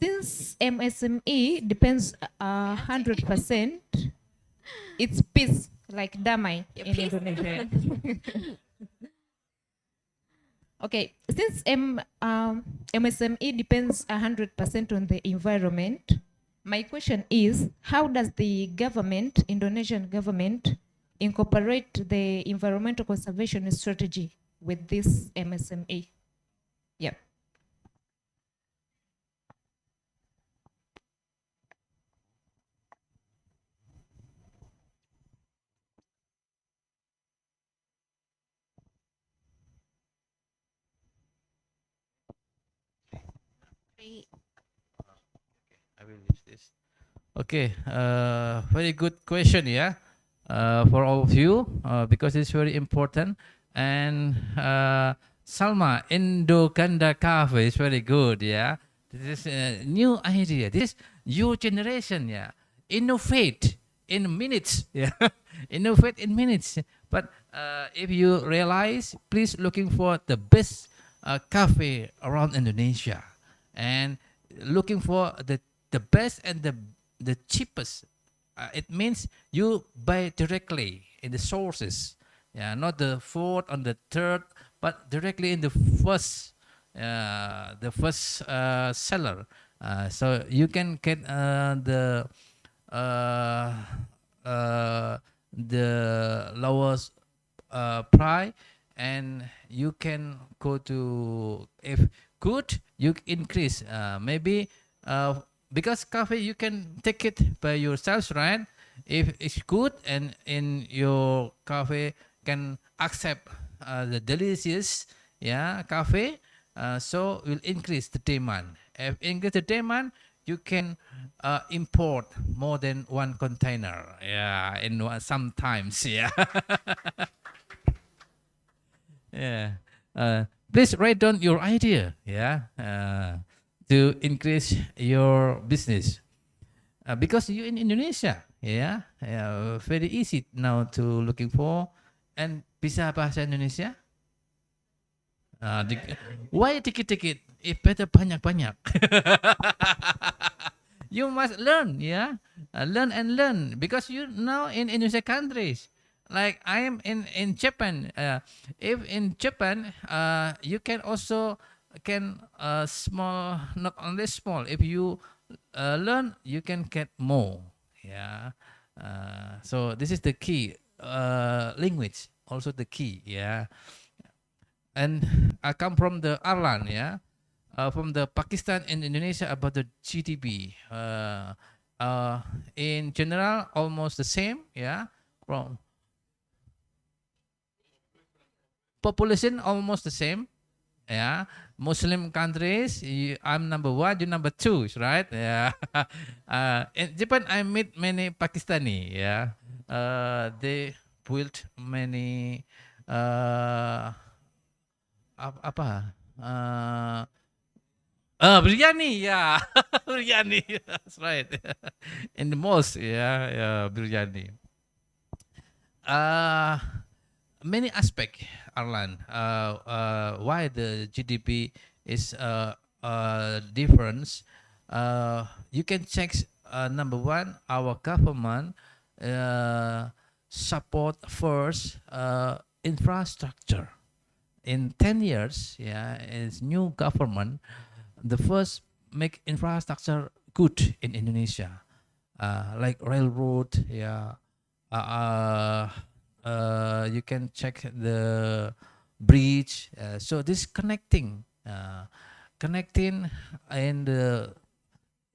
Since MSME depends 100%, it's peace, like damai in peace. Indonesia. Okay, since MSME depends 100% on the environment, my question is, how does the government, Indonesian government, incorporate the environmental conservation strategy with this MSME? Yeah. I will use this. Okay, very good question, yeah, for all of you, because it's very important. And Salma, Indoganda Cafe is very good, yeah. This is a new idea. This is your generation, yeah. Innovate in minutes, yeah. Innovate in minutes. But if you realize, please looking for the best cafe around Indonesia, and looking for the best and the cheapest. It means you buy directly in the sources, yeah, not the fourth on the third, but directly in the first seller. So you can get uh, the lowest price, and you can go to, if good, you increase maybe because coffee you can take it by yourself, right? If it's good and in your coffee can accept the delicious, yeah, coffee, so will increase the demand. If increase the demand, you can import more than one container, yeah, in sometimes, yeah. Yeah. Please write down your idea, yeah, to increase your business. Because you in Indonesia, yeah, very easy now to looking for, and bisa bahasa Indonesia. Why dikit-dikit? Better banyak-banyak. You must learn, yeah, learn and learn, because you now in Indonesia countries. Like I am in Japan. If in Japan, you can also can small, not only small. If you learn, you can get more. Yeah. So this is the key. Language also the key. Yeah. And I come from the Arlan. Yeah. From the Pakistan and Indonesia about the GDP. In general, almost the same. Yeah. From population almost the same, yeah. Muslim countries, I'm number one, you number two, right? Yeah. In Japan I meet many Pakistani, yeah. They built many apa Biryani, yeah. Biryani, that's right. In the most, yeah, biryani. Uh, Many aspect, Arlan, why the GDP is difference. You can check, number one, our government uh, support first infrastructure. In 10 years, yeah, is new government, the first make infrastructure good in Indonesia, like railroad, yeah. Uh, you can check the bridge. So this connecting in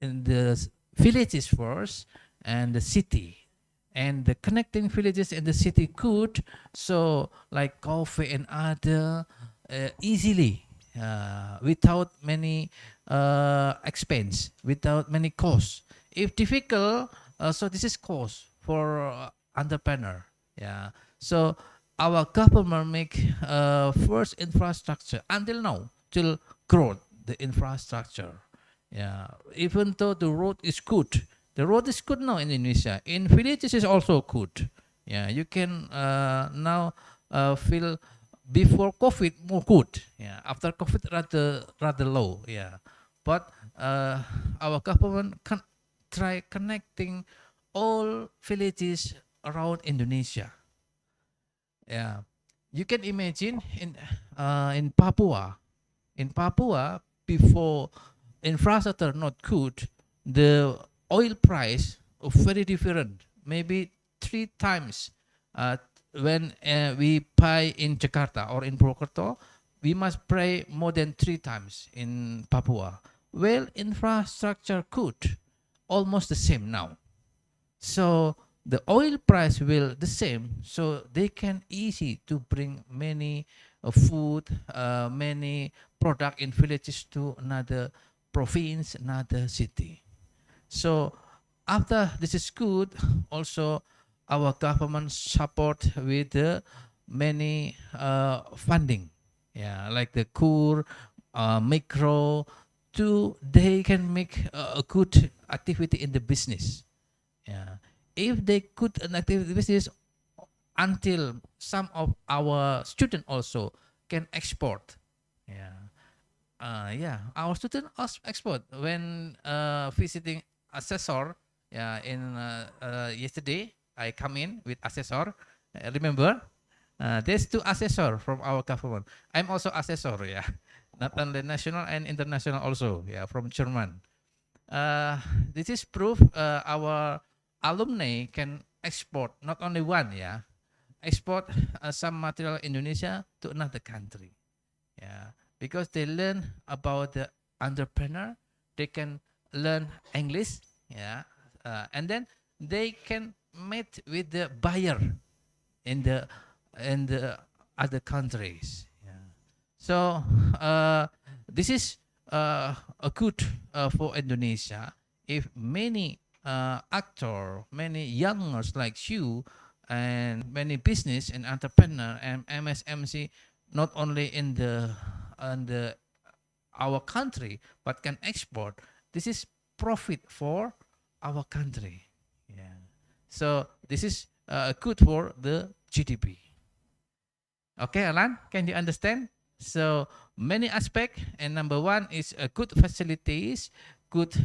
the villages first and the city, and the connecting villages and the city could, so like coffee and other, easily, without many expense, without many costs. If difficult, so this is cost for entrepreneur. Yeah. So our government make first infrastructure until now till growth the infrastructure. Yeah. Even though the road is good, the road is good now in Indonesia. In villages is also good. Yeah. You can now feel before COVID more good. Yeah. After COVID rather low. Yeah. But our government can try connecting all villages around Indonesia. Yeah, you can imagine in Papua, before infrastructure not good, the oil price very different, maybe 3 times. When we pay in Jakarta or in Purwokerto, we must pay more than 3 times in Papua. Well, infrastructure good, almost the same now. So the oil price will the same, so they can easy to bring many food, many product in villages to another province, another city. So after this is good, also our government support with many funding, yeah, like the core, micro, to they can make a good activity in the business. Yeah. If they could an activity business, until some of our student also can export. Yeah. Yeah. Our student also export when visiting assessor. Yeah. In yesterday, I come in with assessor. Remember, there's 2 assessor from our government. I'm also assessor. Yeah. Not only national and international also. Yeah. From German. This is proof our alumni can export not only one, yeah, export some material Indonesia to another country, yeah, because they learn about the entrepreneur, they can learn English, yeah, and then they can meet with the buyer in the other countries, yeah. So this is a good for Indonesia if many actor, many youngers like you, and many business and entrepreneur and MSMC, not only in the our country but can export. This is profit for our country. Yeah. So this is good for the GDP. Okay, Alan, can you understand? So many aspects, and number one is good facilities, good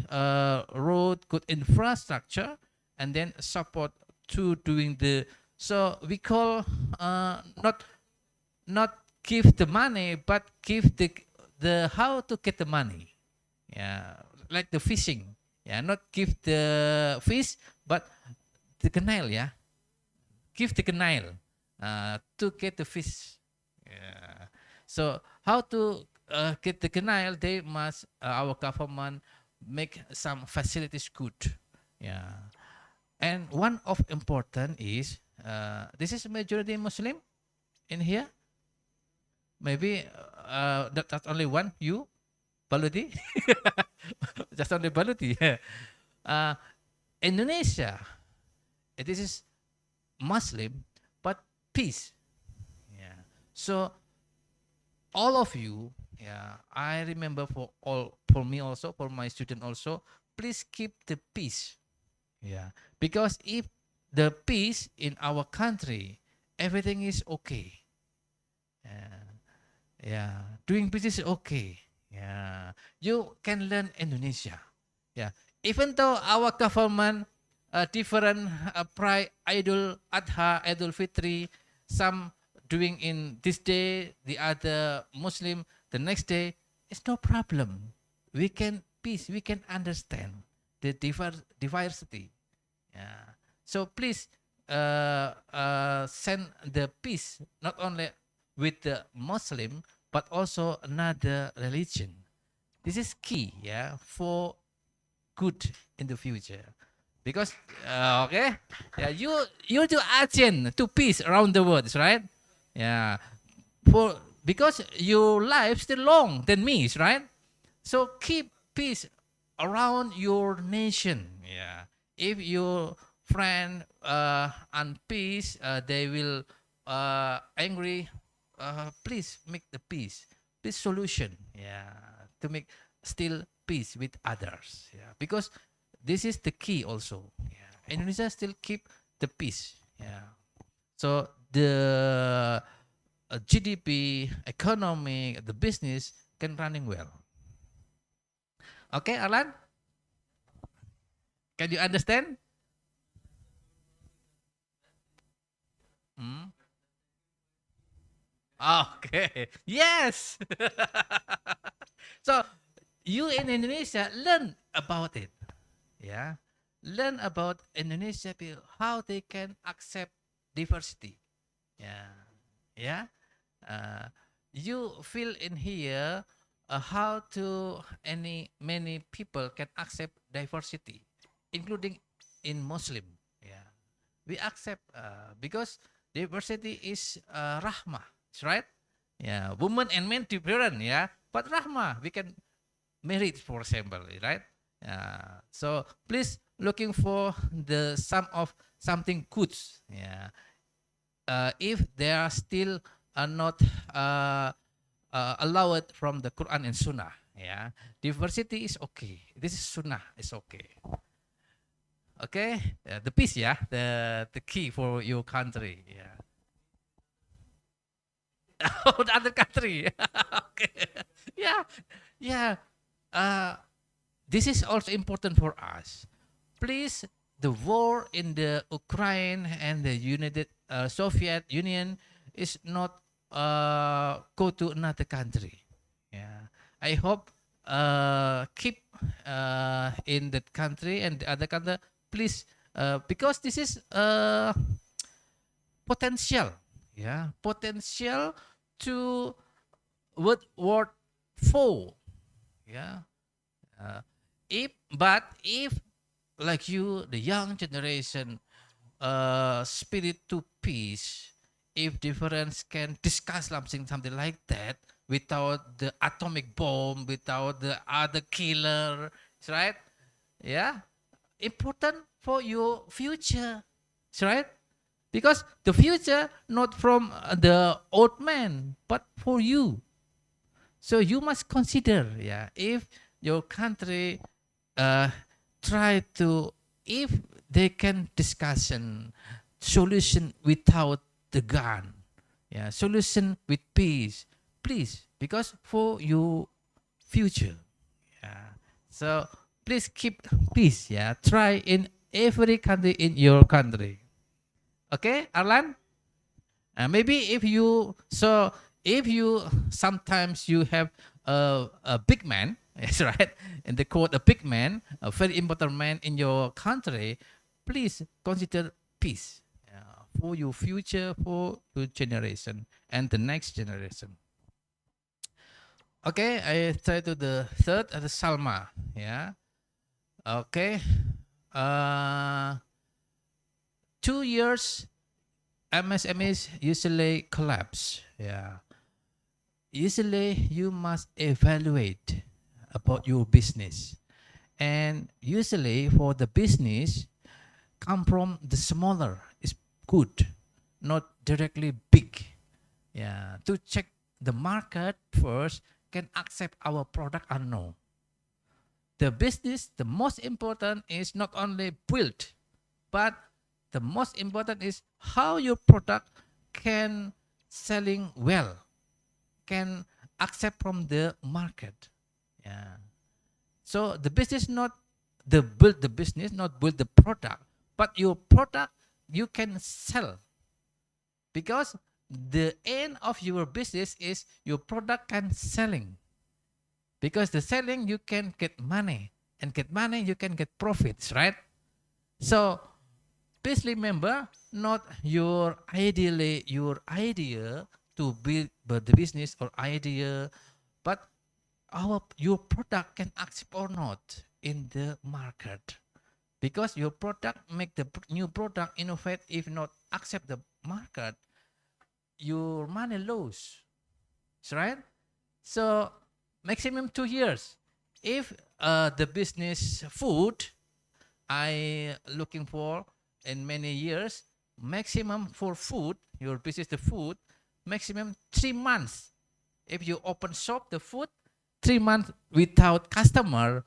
road, good infrastructure, and then support to doing the. So we call not give the money, but give the how to get the money. Yeah, like the fishing. Yeah, not give the fish, but the canal. Yeah, give the canal to get the fish. Yeah. So how to get the canal? They must our government make some facilities good. Yeah. And one of important is this is majority Muslim in here. Maybe that's only one. You, Baluti, just only Baluti. uh, Indonesia, this is Muslim, but peace. Yeah. So all of you, yeah, I remember for all for me also, for my student also, please keep the peace. Yeah, because if the peace in our country, everything is okay. Yeah, doing business is okay. Yeah, you can learn Indonesia. Yeah, even though our government different Idul Adha, Idul Fitri, some doing in this day, the other Muslim the next day, it's no problem. We can peace, we can understand the diversity. Yeah. So please send the peace not only with the Muslim but also another religion. This is key, yeah, for good in the future. Because okay, yeah, you to agent to peace around the world, right? Yeah, for because your life still long than me, right? So keep peace around your nation. Yeah, if your friend and peace, they will angry. Please make the peace, this solution. Yeah, to make still peace with others. Yeah, because this is the key also. Yeah, Indonesia still keep the peace. Yeah, so the GDP, economy, the business can running well. Okay, Alan, can you understand? Hmm? Okay. Yes. So you in Indonesia learn about it. Yeah. Learn about Indonesia people, how they can accept diversity. Yeah. Yeah. Uh, you feel in here how to many people can accept diversity, including in Muslim. Yeah. We accept because diversity is rahmah, right? Yeah, women and men different, yeah, but rahmah we can marry, for example, right? So please looking for the some of something good, yeah. If they are still not allowed from the Quran and Sunnah, yeah, diversity is okay. This is Sunnah, is okay. Okay, the peace, yeah, the key for your country, yeah. Oh, the other country, okay, yeah, yeah. This is also important for us. Please, the war in the Ukraine and the United Soviet Union is not go to another country. Yeah, I hope keep in that country and the other country, please, because this is potential, yeah, potential to World War IV, yeah. If like you, the young generation, spirit to peace, if difference can discuss something like that without the atomic bomb, without the other killer, right? Yeah, important for your future, right? Because the future not from the old man, but for you. So you must consider, yeah, if your country try to, if they can discussion solution without the gun, yeah, solution with peace, please, because for your future, yeah. So please keep peace, yeah. Try in every country in your country. Okay, Arlan. Maybe if you sometimes you have a big man, that's right, and they call a big man, a very important man in your country, please consider peace for your future, for your generation and the next generation. Okay, I try to the third, the Salma. Yeah. Okay. 2 years MSMEs usually collapse. Yeah. Usually you must evaluate about your business. And usually for the business, come from the smaller is good, not directly big. Yeah. To check the market first, can accept our product or no. the business, the most important is not only build, but the most important is how your product can selling well, can accept from the market. Yeah. So the business not the build the business, not build the product, but your product you can sell, because the end of your business is your product can selling, because the selling you can get money, and get money you can get profits, right? So please remember, not your idea to build the business or idea, but your product can accept or not in the market, because your product make the new product innovate. If not accept the market, your money lose, right? So maximum 2 years. If the business food I looking for in many years, maximum for food, your business the food, maximum 3 months. If you open shop the food, 3 months without customer,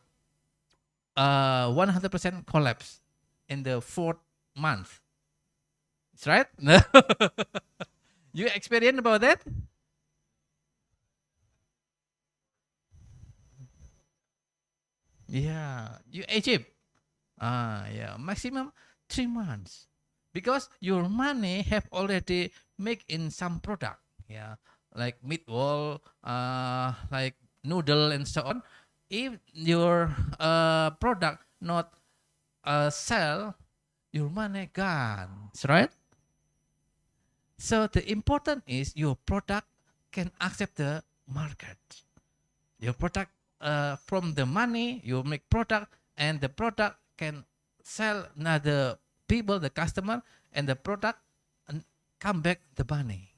100% collapse in the 4th month. That's right? You experience about that? Yeah, you Egypt. Yeah, maximum 3 months, because your money have already make in some product. Yeah, like meatball, like noodle and so on. If your product not sell, your money gone. That's right. So the important is your product can accept the market. Your product from the money you make product, and the product can sell another people, the customer, and the product come back the money.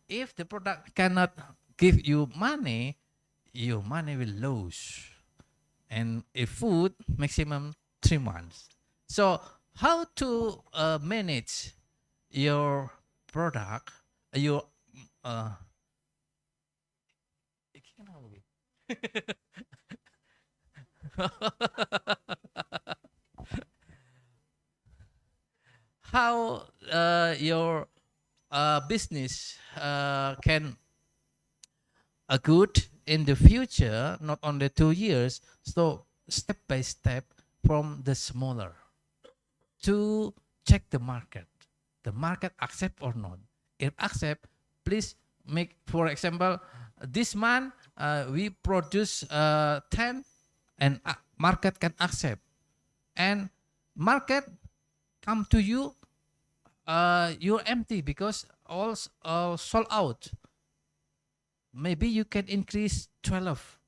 If the product cannot give you money, your money will lose. And if food, maximum 3 months. So how to manage your product, your how your business can good in the future, not only 2 years. So step by step, from the smaller to check the market accept or not. If accept, please make, for example, this month we produce 10, and market can accept, and market come to you, you're empty because all sold out. Maybe you can increase 12,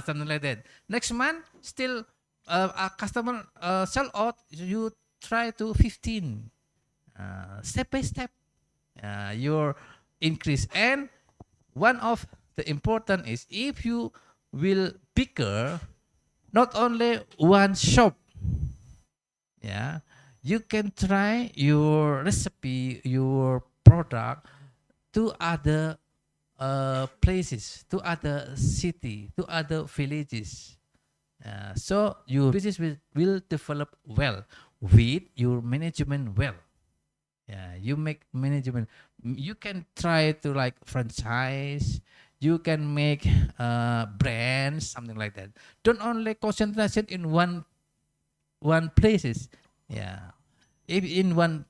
something like that. Next month still a customer sell out, you try to 15. Step by step your increase. And one of the important is, if you will bigger, not only one shop, yeah, you can try your recipe, your product to other places, to other city, to other villages. So your business will develop well with your management well. Yeah, you make management. You can try to like franchise. You can make brands, something like that. Don't only concentration in one places. Yeah, if in one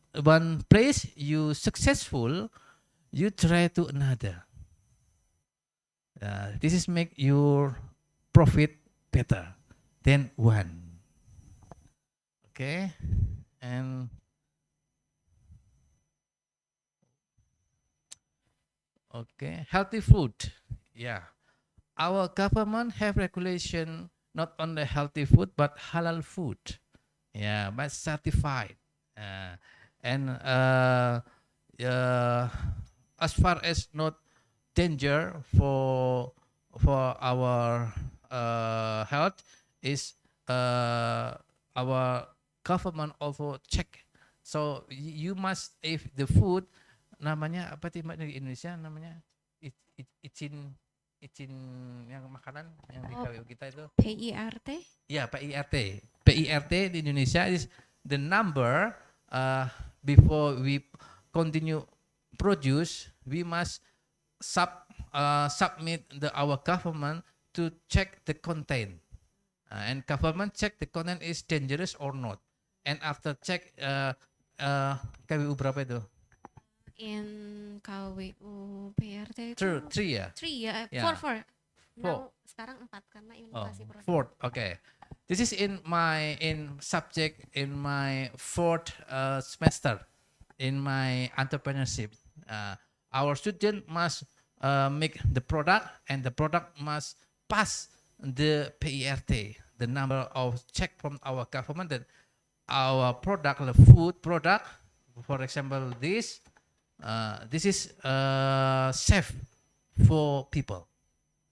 place you successful, you try to another. This is make your profit better than one. Okay, and okay, healthy food. Yeah, our government have regulation not only healthy food but halal food. Yeah, but certified. And as far as not danger for our health, is our government also check. So you must, if the food namanya apa sih Mbak, di Indonesia namanya, it's in izin yang makanan yang di Oh. KWU kita itu. PIRT. Ya, PIRT. PIRT di Indonesia is the number before we continue produce, we must submit our government to check the content. And government check the content is dangerous or not. And after check KWU berapa itu? In KWU PRT itu Three ya? 3 ya, Yeah. 4. Four. Now, sekarang 4 karena inovasi proses. Fourth. Okay. This is in my subject in my fourth semester in my entrepreneurship. Our student must make the product, and the product must pass the PERT, the number of check from our government that our product, the food product, for example, this is safe for people.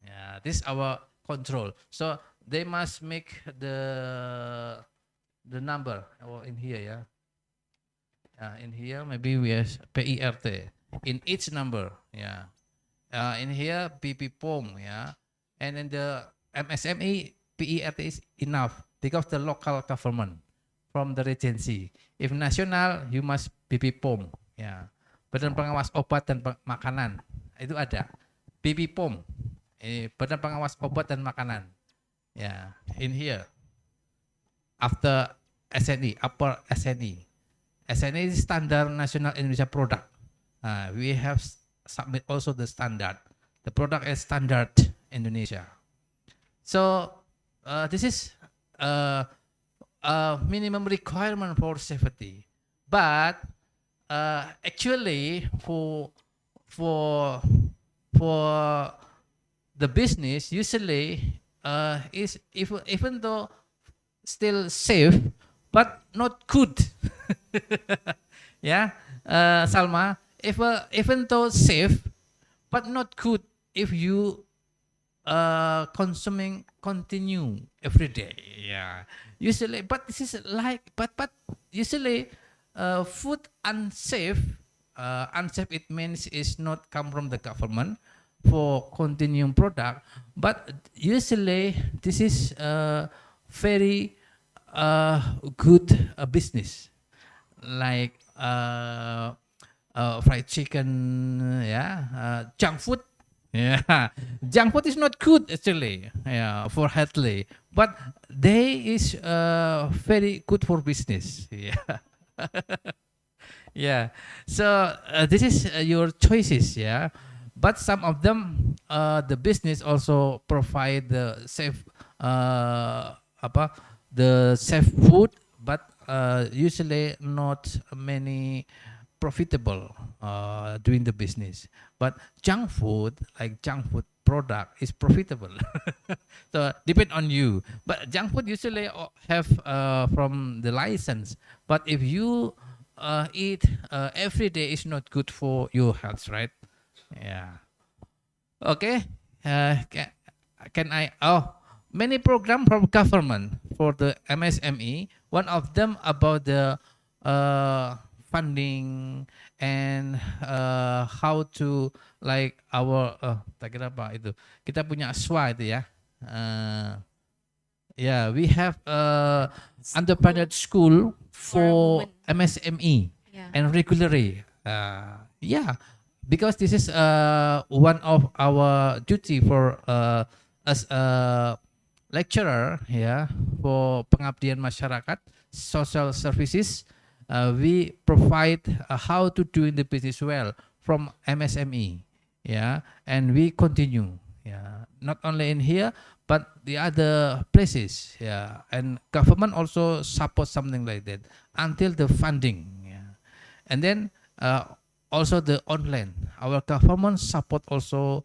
Yeah, this is our control. So they must make the number in here, yeah. In here maybe we have PERT in each number, yeah. In here PP POM, yeah, and in the MSME PERT is enough because the local government from the regency. If national, you must PP POM, yeah. Badan Pengawas Obat dan Makanan itu ada PP POM, Badan Pengawas Obat dan Makanan. Yeah, in here. After SNE, upper SNE. SNE is Standard National Indonesia Product. We have submit also the standard. The product is Standard Indonesia. So this is a minimum requirement for safety. But actually for the business usually is even though still safe but not good. Yeah, Salma, even though safe but not good if you consuming continue every day. Yeah, usually, but this is like but usually food unsafe. Unsafe it means is not come from the government for continuing product, but usually this is very good business, like fried chicken, yeah, junk food. Yeah, junk food is not good actually, yeah, for healthy, but they is very good for business. Yeah. Yeah, so this is your choices, yeah. But some of them, the business also provide the safe, the safe food, but usually not many profitable doing the business. But junk food, like junk food product, is profitable. So depend on you. But junk food usually have from the license. But if you eat every day, is not good for your health, right? Yeah. Okay. Can I? Oh, many program from government for the MSME. One of them about the funding and how to like our tak kira apa itu. Kita punya SWA itu ya. Yeah, we have entrepreneur school for MSME and regularly. Yeah, because this is one of our duty for as a lecturer, yeah, for pengabdian masyarakat, social services. We provide how to do in the business well from MSME, yeah, and we continue, yeah, not only in here but the other places, yeah, and government also support something like that until the funding, yeah, and then also the online. Our government support also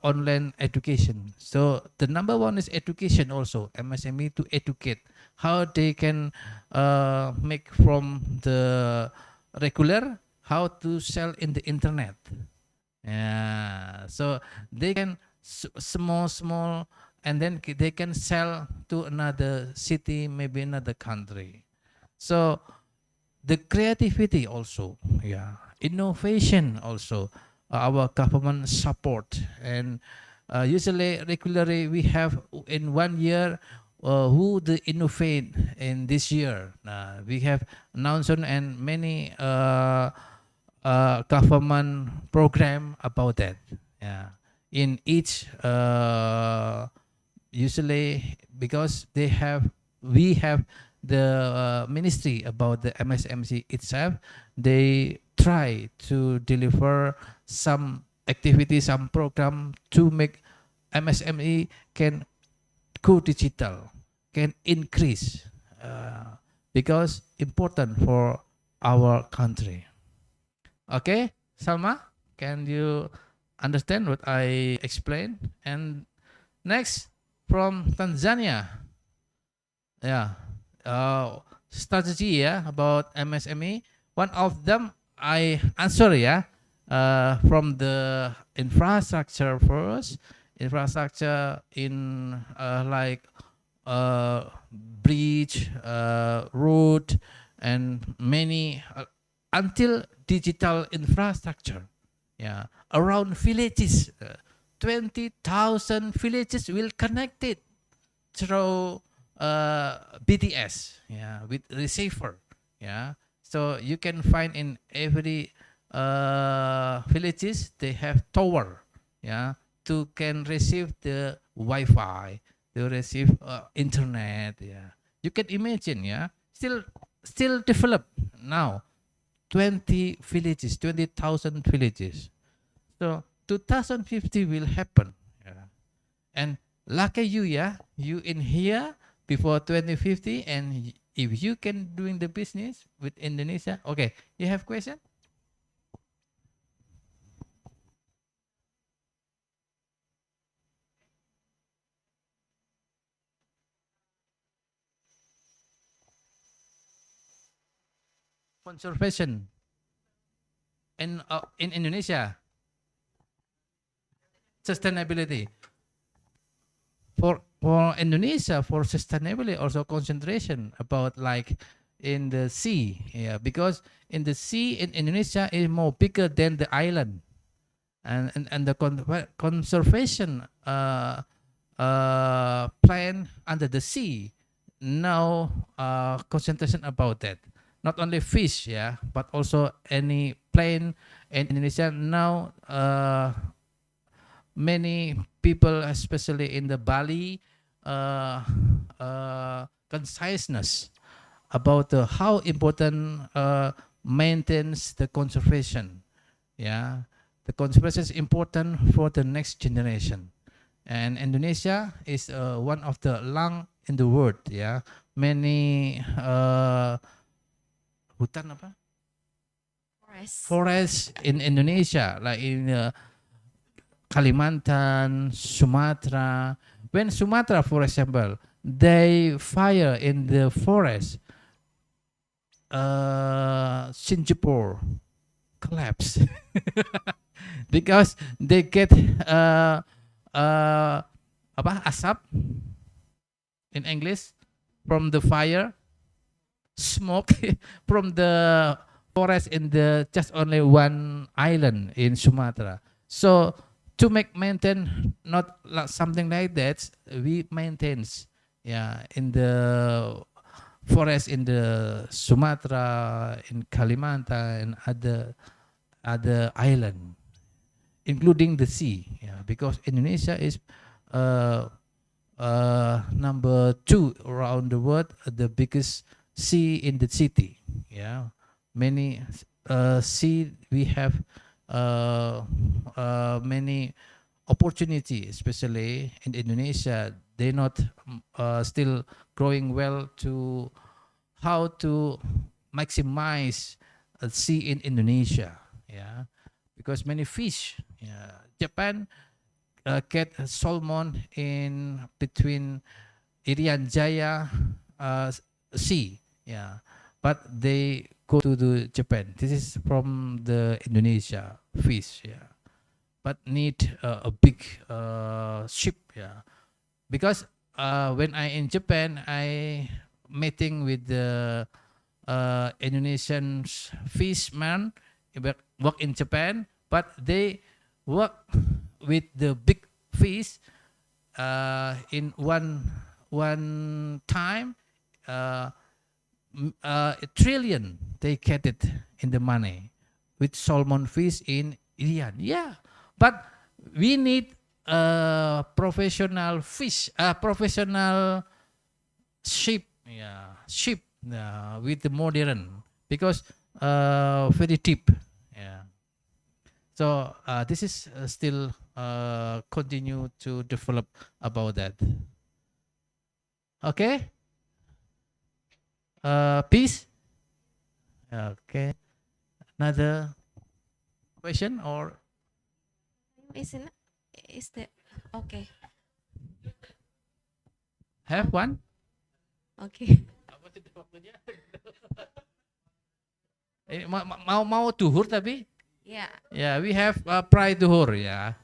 online education. So the number one is education also, MSME to educate how they can make from the regular, how to sell in the internet. Yeah, so they can small, and then they can sell to another city, maybe another country. So the creativity also, yeah, innovation also, our government support, and Usually, regularly, we have in 1 year who the innovate in this year. We have announced and many government program about that. Yeah, in each usually because we have the ministry about the MSMC itself. They try to deliver some activity, some program to make MSME can go digital, can increase because important for our country. Okay, Salma, can you understand what I explained? And next, from Tanzania, yeah, strategy about MSME. One of them I answer from the infrastructure first. Infrastructure in like bridge, road, and many until digital infrastructure. Yeah, around villages, 20,000 villages will connect it through BTS. Yeah, with receiver. Yeah, so you can find in every villages they have tower. Yeah, to can receive the Wi-Fi, to receive internet. Yeah, you can imagine. Yeah, still develop now. 20 villages, 20,000 villages. So 2050 will happen. Yeah. And lucky you, you in here before 2050, and if you can doing the business with Indonesia. Okay, you have question? Conservation in Indonesia, sustainability for Indonesia, for sustainability also concentration about like in the sea. Yeah, because in the sea in Indonesia is more bigger than the island, and the conservation plan under the sea now concentration about that. Not only fish, but also any plane in Indonesia now. Many people, especially in the Bali, conciseness about how important maintains the conservation. Yeah, the conservation is important for the next generation, and Indonesia is one of the land in the world. Yeah, many. Hutan apa? Forest in Indonesia, like in Kalimantan, Sumatra. When Sumatra, for example, they fire in the forest, Singapore collapse because they get asap in English from the fire. Smoke from the forest in the just only one island in Sumatra. So to maintain not like something like that, we maintains in the forest in the Sumatra, in Kalimantan, and other island, including the sea. Yeah, because Indonesia is number 2 around the world, the biggest sea in the city. Yeah, many sea we have many opportunity, especially in Indonesia. They not still growing well to how to maximize sea in Indonesia. Yeah, because many fish. Yeah, Japan get salmon in between Irian Jaya sea. Yeah, but they go to the Japan. This is from the Indonesia fish. Yeah, but need a big ship. Yeah, because when I in Japan, I meeting with the Indonesian fishermen work in Japan, but they work with the big fish in one time, a trillion they get it in the money with salmon fish in Iran. Yeah, but we need professional fish, professional ship, yeah, ship with the modern, because very deep. Yeah. So this is still continue to develop about that. Okay. Peace. Okay. Another question or Is that okay? have one? Okay. Mau duhur tapi? Yeah. Yeah, we have pride duhur, yeah.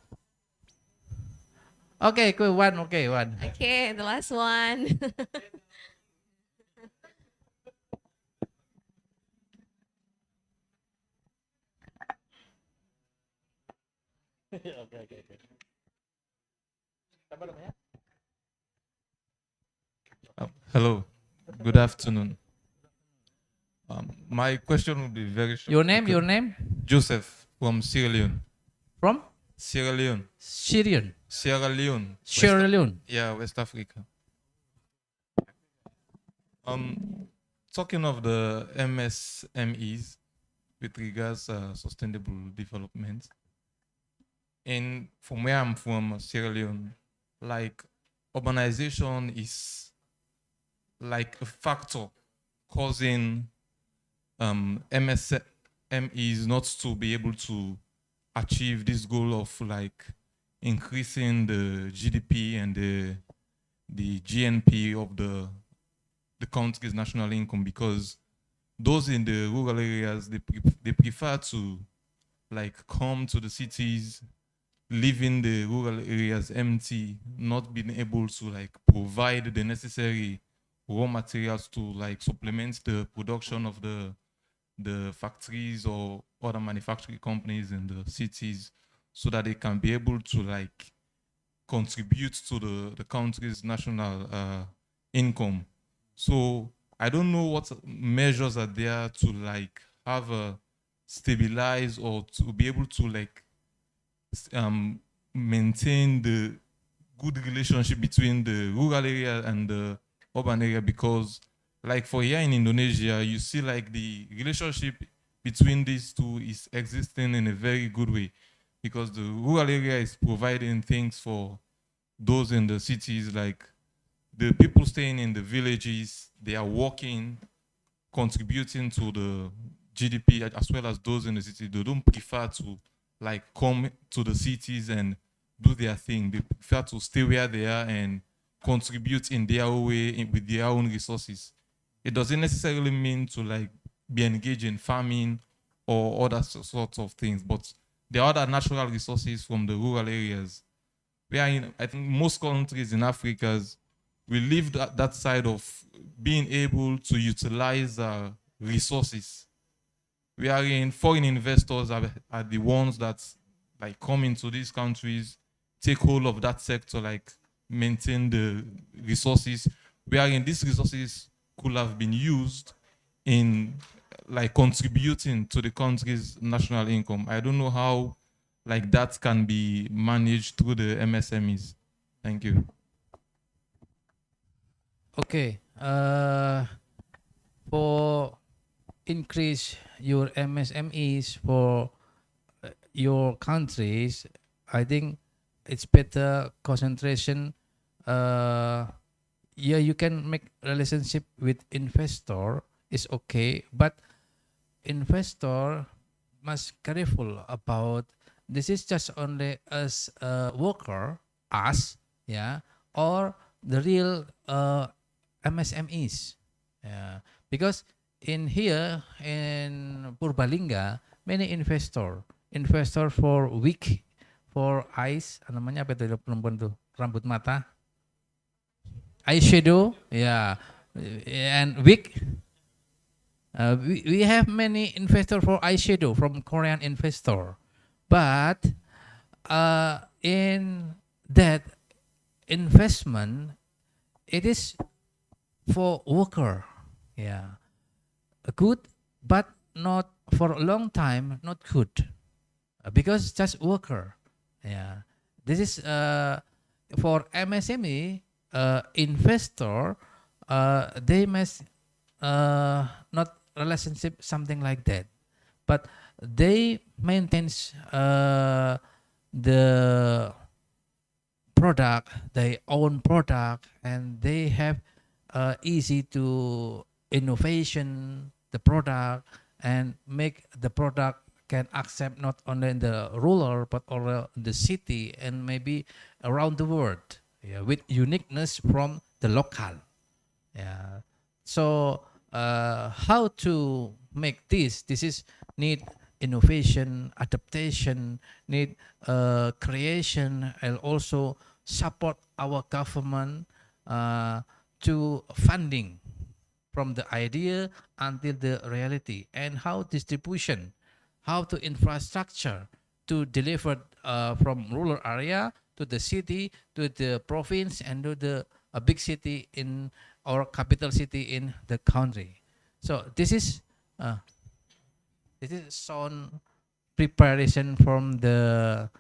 Okay, cool. One. Okay, the last one. Hello, good afternoon. My question will be very short. Your name? Joseph from Sierra Leone. From? Sierra Leone. Syrian. Sierra Leone. Sierra Leone. Yeah, West Africa. Talking of the MSMEs with regards sustainable development, and from where I'm from, Sierra Leone, like urbanization is like a factor causing MSMEs not to be able to achieve this goal of like increasing the GDP and the GNP of the country's national income, because those in the rural areas, they prefer to like come to the cities, leaving the rural areas empty, not being able to like provide the necessary raw materials to like supplement the production of the factories or other manufacturing companies in the cities, so that they can be able to like contribute to the country's national income. So I don't know what measures are there to like have a stabilize or to be able to like maintain the good relationship between the rural area and the urban area, because like for here in Indonesia, you see like the relationship between these two is existing in a very good way, because the rural area is providing things for those in the cities, like the people staying in the villages, they are working, contributing to the GDP, as well as those in the city. They don't prefer to like come to the cities and do their thing. They prefer to stay where they are and contribute in their own way with their own resources. It doesn't necessarily mean to like be engaged in farming or other sorts of things, but there are other natural resources from the rural areas. Where in, I think most countries in Africa, we live that side of being able to utilize resources. Wherein foreign investors are the ones that like come into these countries, take hold of that sector, like maintain the resources, wherein these resources could have been used in like contributing to the country's national income. I don't know how like that can be managed through the MSMEs. Thank you. Okay. For increase your MSMEs for your countries, I think it's better concentration. Yeah, you can make relationship with investor is okay, but investor must careful about this is just only as a worker, us, yeah, or the real MSMEs, yeah, because in here in Purbalingga many investor for wig, for eyes, ano namanya apa itu perempuan tuh rambut mata, eyeshadow, yeah, and wig. We have many investor for eyeshadow from Korean investor, but in that investment, it is for worker, yeah, good, but not for a long time, not good. Because just worker. Yeah, this is for MSME investor. They must not relationship something like that, but they maintains the product, their own product, and they have easy to innovation the product and make the product can accept not only in the rural but also in the city and maybe around the world, yeah, with uniqueness from the local. Yeah. So how to make this? This is need innovation, adaptation, need creation, and also support our government to funding from the idea until the reality, and how distribution, how to infrastructure to deliver from rural area to the city, to the province, and to the a big city in or capital city in the country. So uh, this is some preparation from the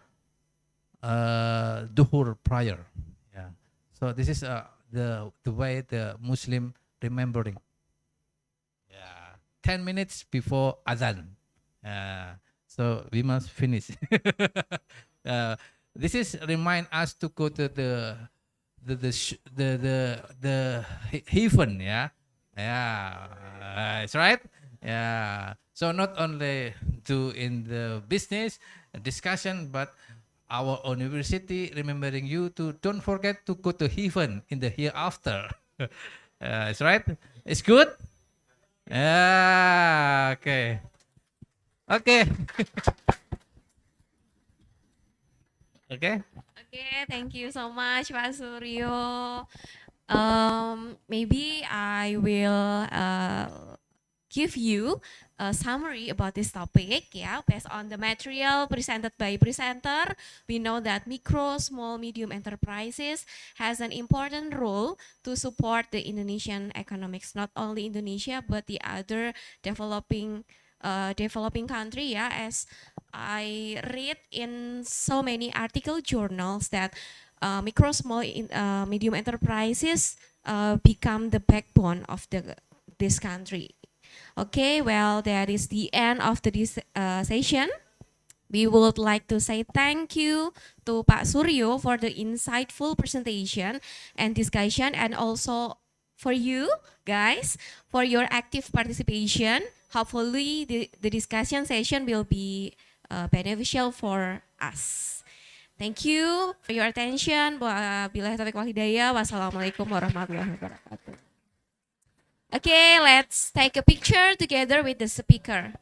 duhur prayer. Yeah. So this is the way the Muslim remembering. Yeah. 10 minutes before adhan. So we must finish. uh, this is remind us to go to the heaven, yeah, yeah, it's right, yeah. So not only do in the business discussion, but our university remembering you to don't forget to go to heaven in the hereafter. It's right. It's good. Yeah. Okay. Okay. Okay. Okay, thank you so much, Pak Suryo. Maybe I will give you a summary about this topic. Yeah, based on the material presented by presenter, we know that micro, small, medium enterprises has an important role to support the Indonesian economics, not only Indonesia but the other developing country. Yeah, as I read in so many article journals that micro, small, medium enterprises become the backbone of this country. Okay, well, that is the end of this session. We would like to say thank you to Pak Suryo for the insightful presentation and discussion, and also for you guys for your active participation. Hopefully the discussion session will be beneficial for us. Thank you for your attention. Wabillahi taufiq wal hidayah. Wassalamualaikum warahmatullahi wabarakatuh. Okay, let's take a picture together with the speaker.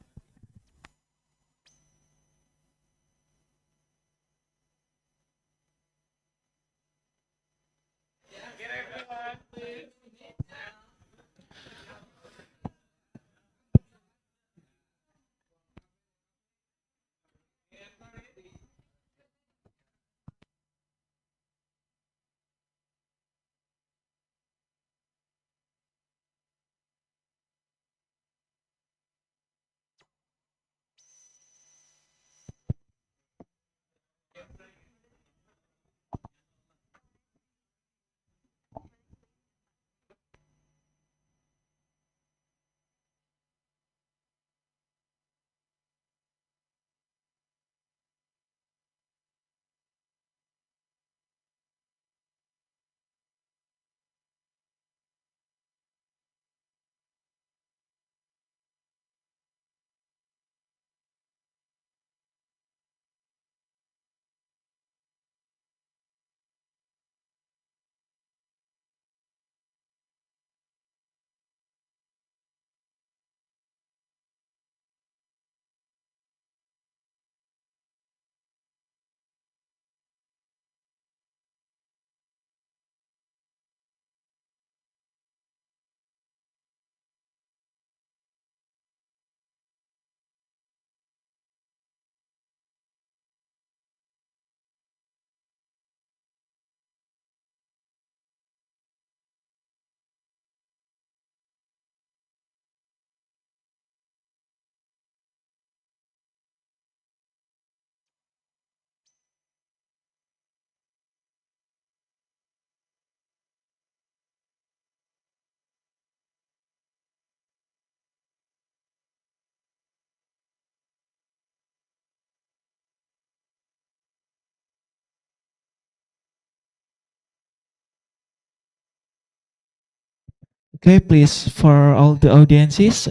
Okay, please, for all the audiences,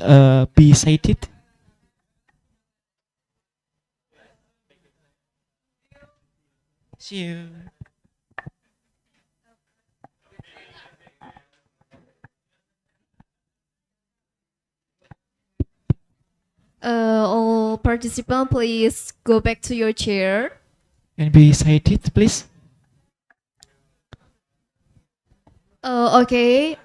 be seated. See you. All participants, please go back to your chair. And be seated, please. Okay.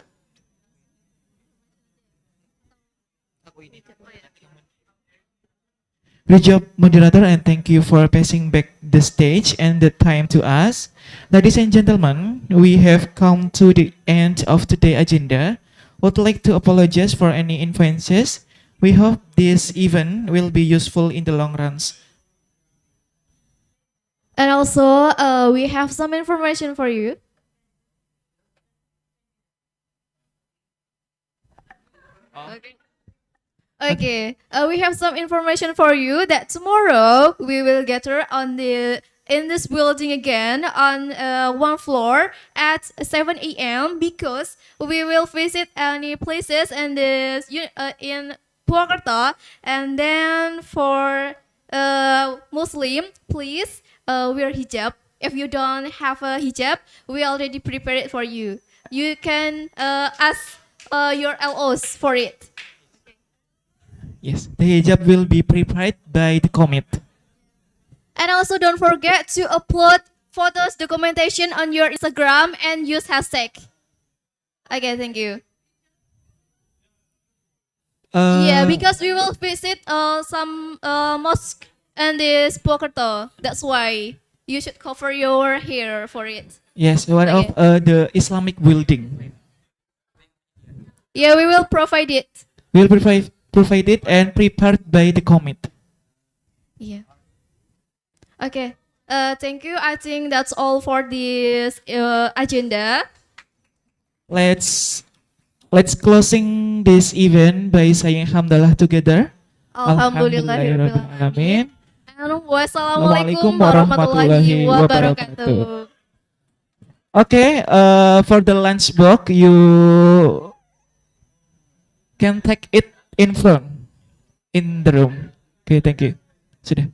Good job, moderator, and thank you for passing back the stage and the time to us. Ladies and gentlemen, we have come to the end of today's agenda. Would like to apologize for any inconveniences. We hope this event will be useful in the long runs. And also, we have some information for you. Okay, we have some information for you that tomorrow we will gather in this building again on one floor at 7 a.m. because we will visit any places in Purwokerto. And then for Muslim, please wear hijab. If you don't have a hijab, we already prepared it for you. You can ask your LOs for it. Yes, the hijab will be prepared by the commit. And also don't forget to upload photos documentation on your Instagram and use hashtag. Okay, thank you. Yeah, because we will visit some mosque and this Purwokerto. That's why you should cover your hair for it. Yes, one of Okay. the Islamic building. Yeah, we will provide it. Will provide it and prepared by the commit. Yeah. Okay. Thank you. I think that's all for this agenda. Let's closing this event by saying hamdalah together. Alhamdulillahirrahmanirrahim. Wassalamualaikum Wassalamualaikum warahmatullahi wabarakatuh. Okay, for the lunch box you can take it in front in the room. Okay, thank you. Sudah.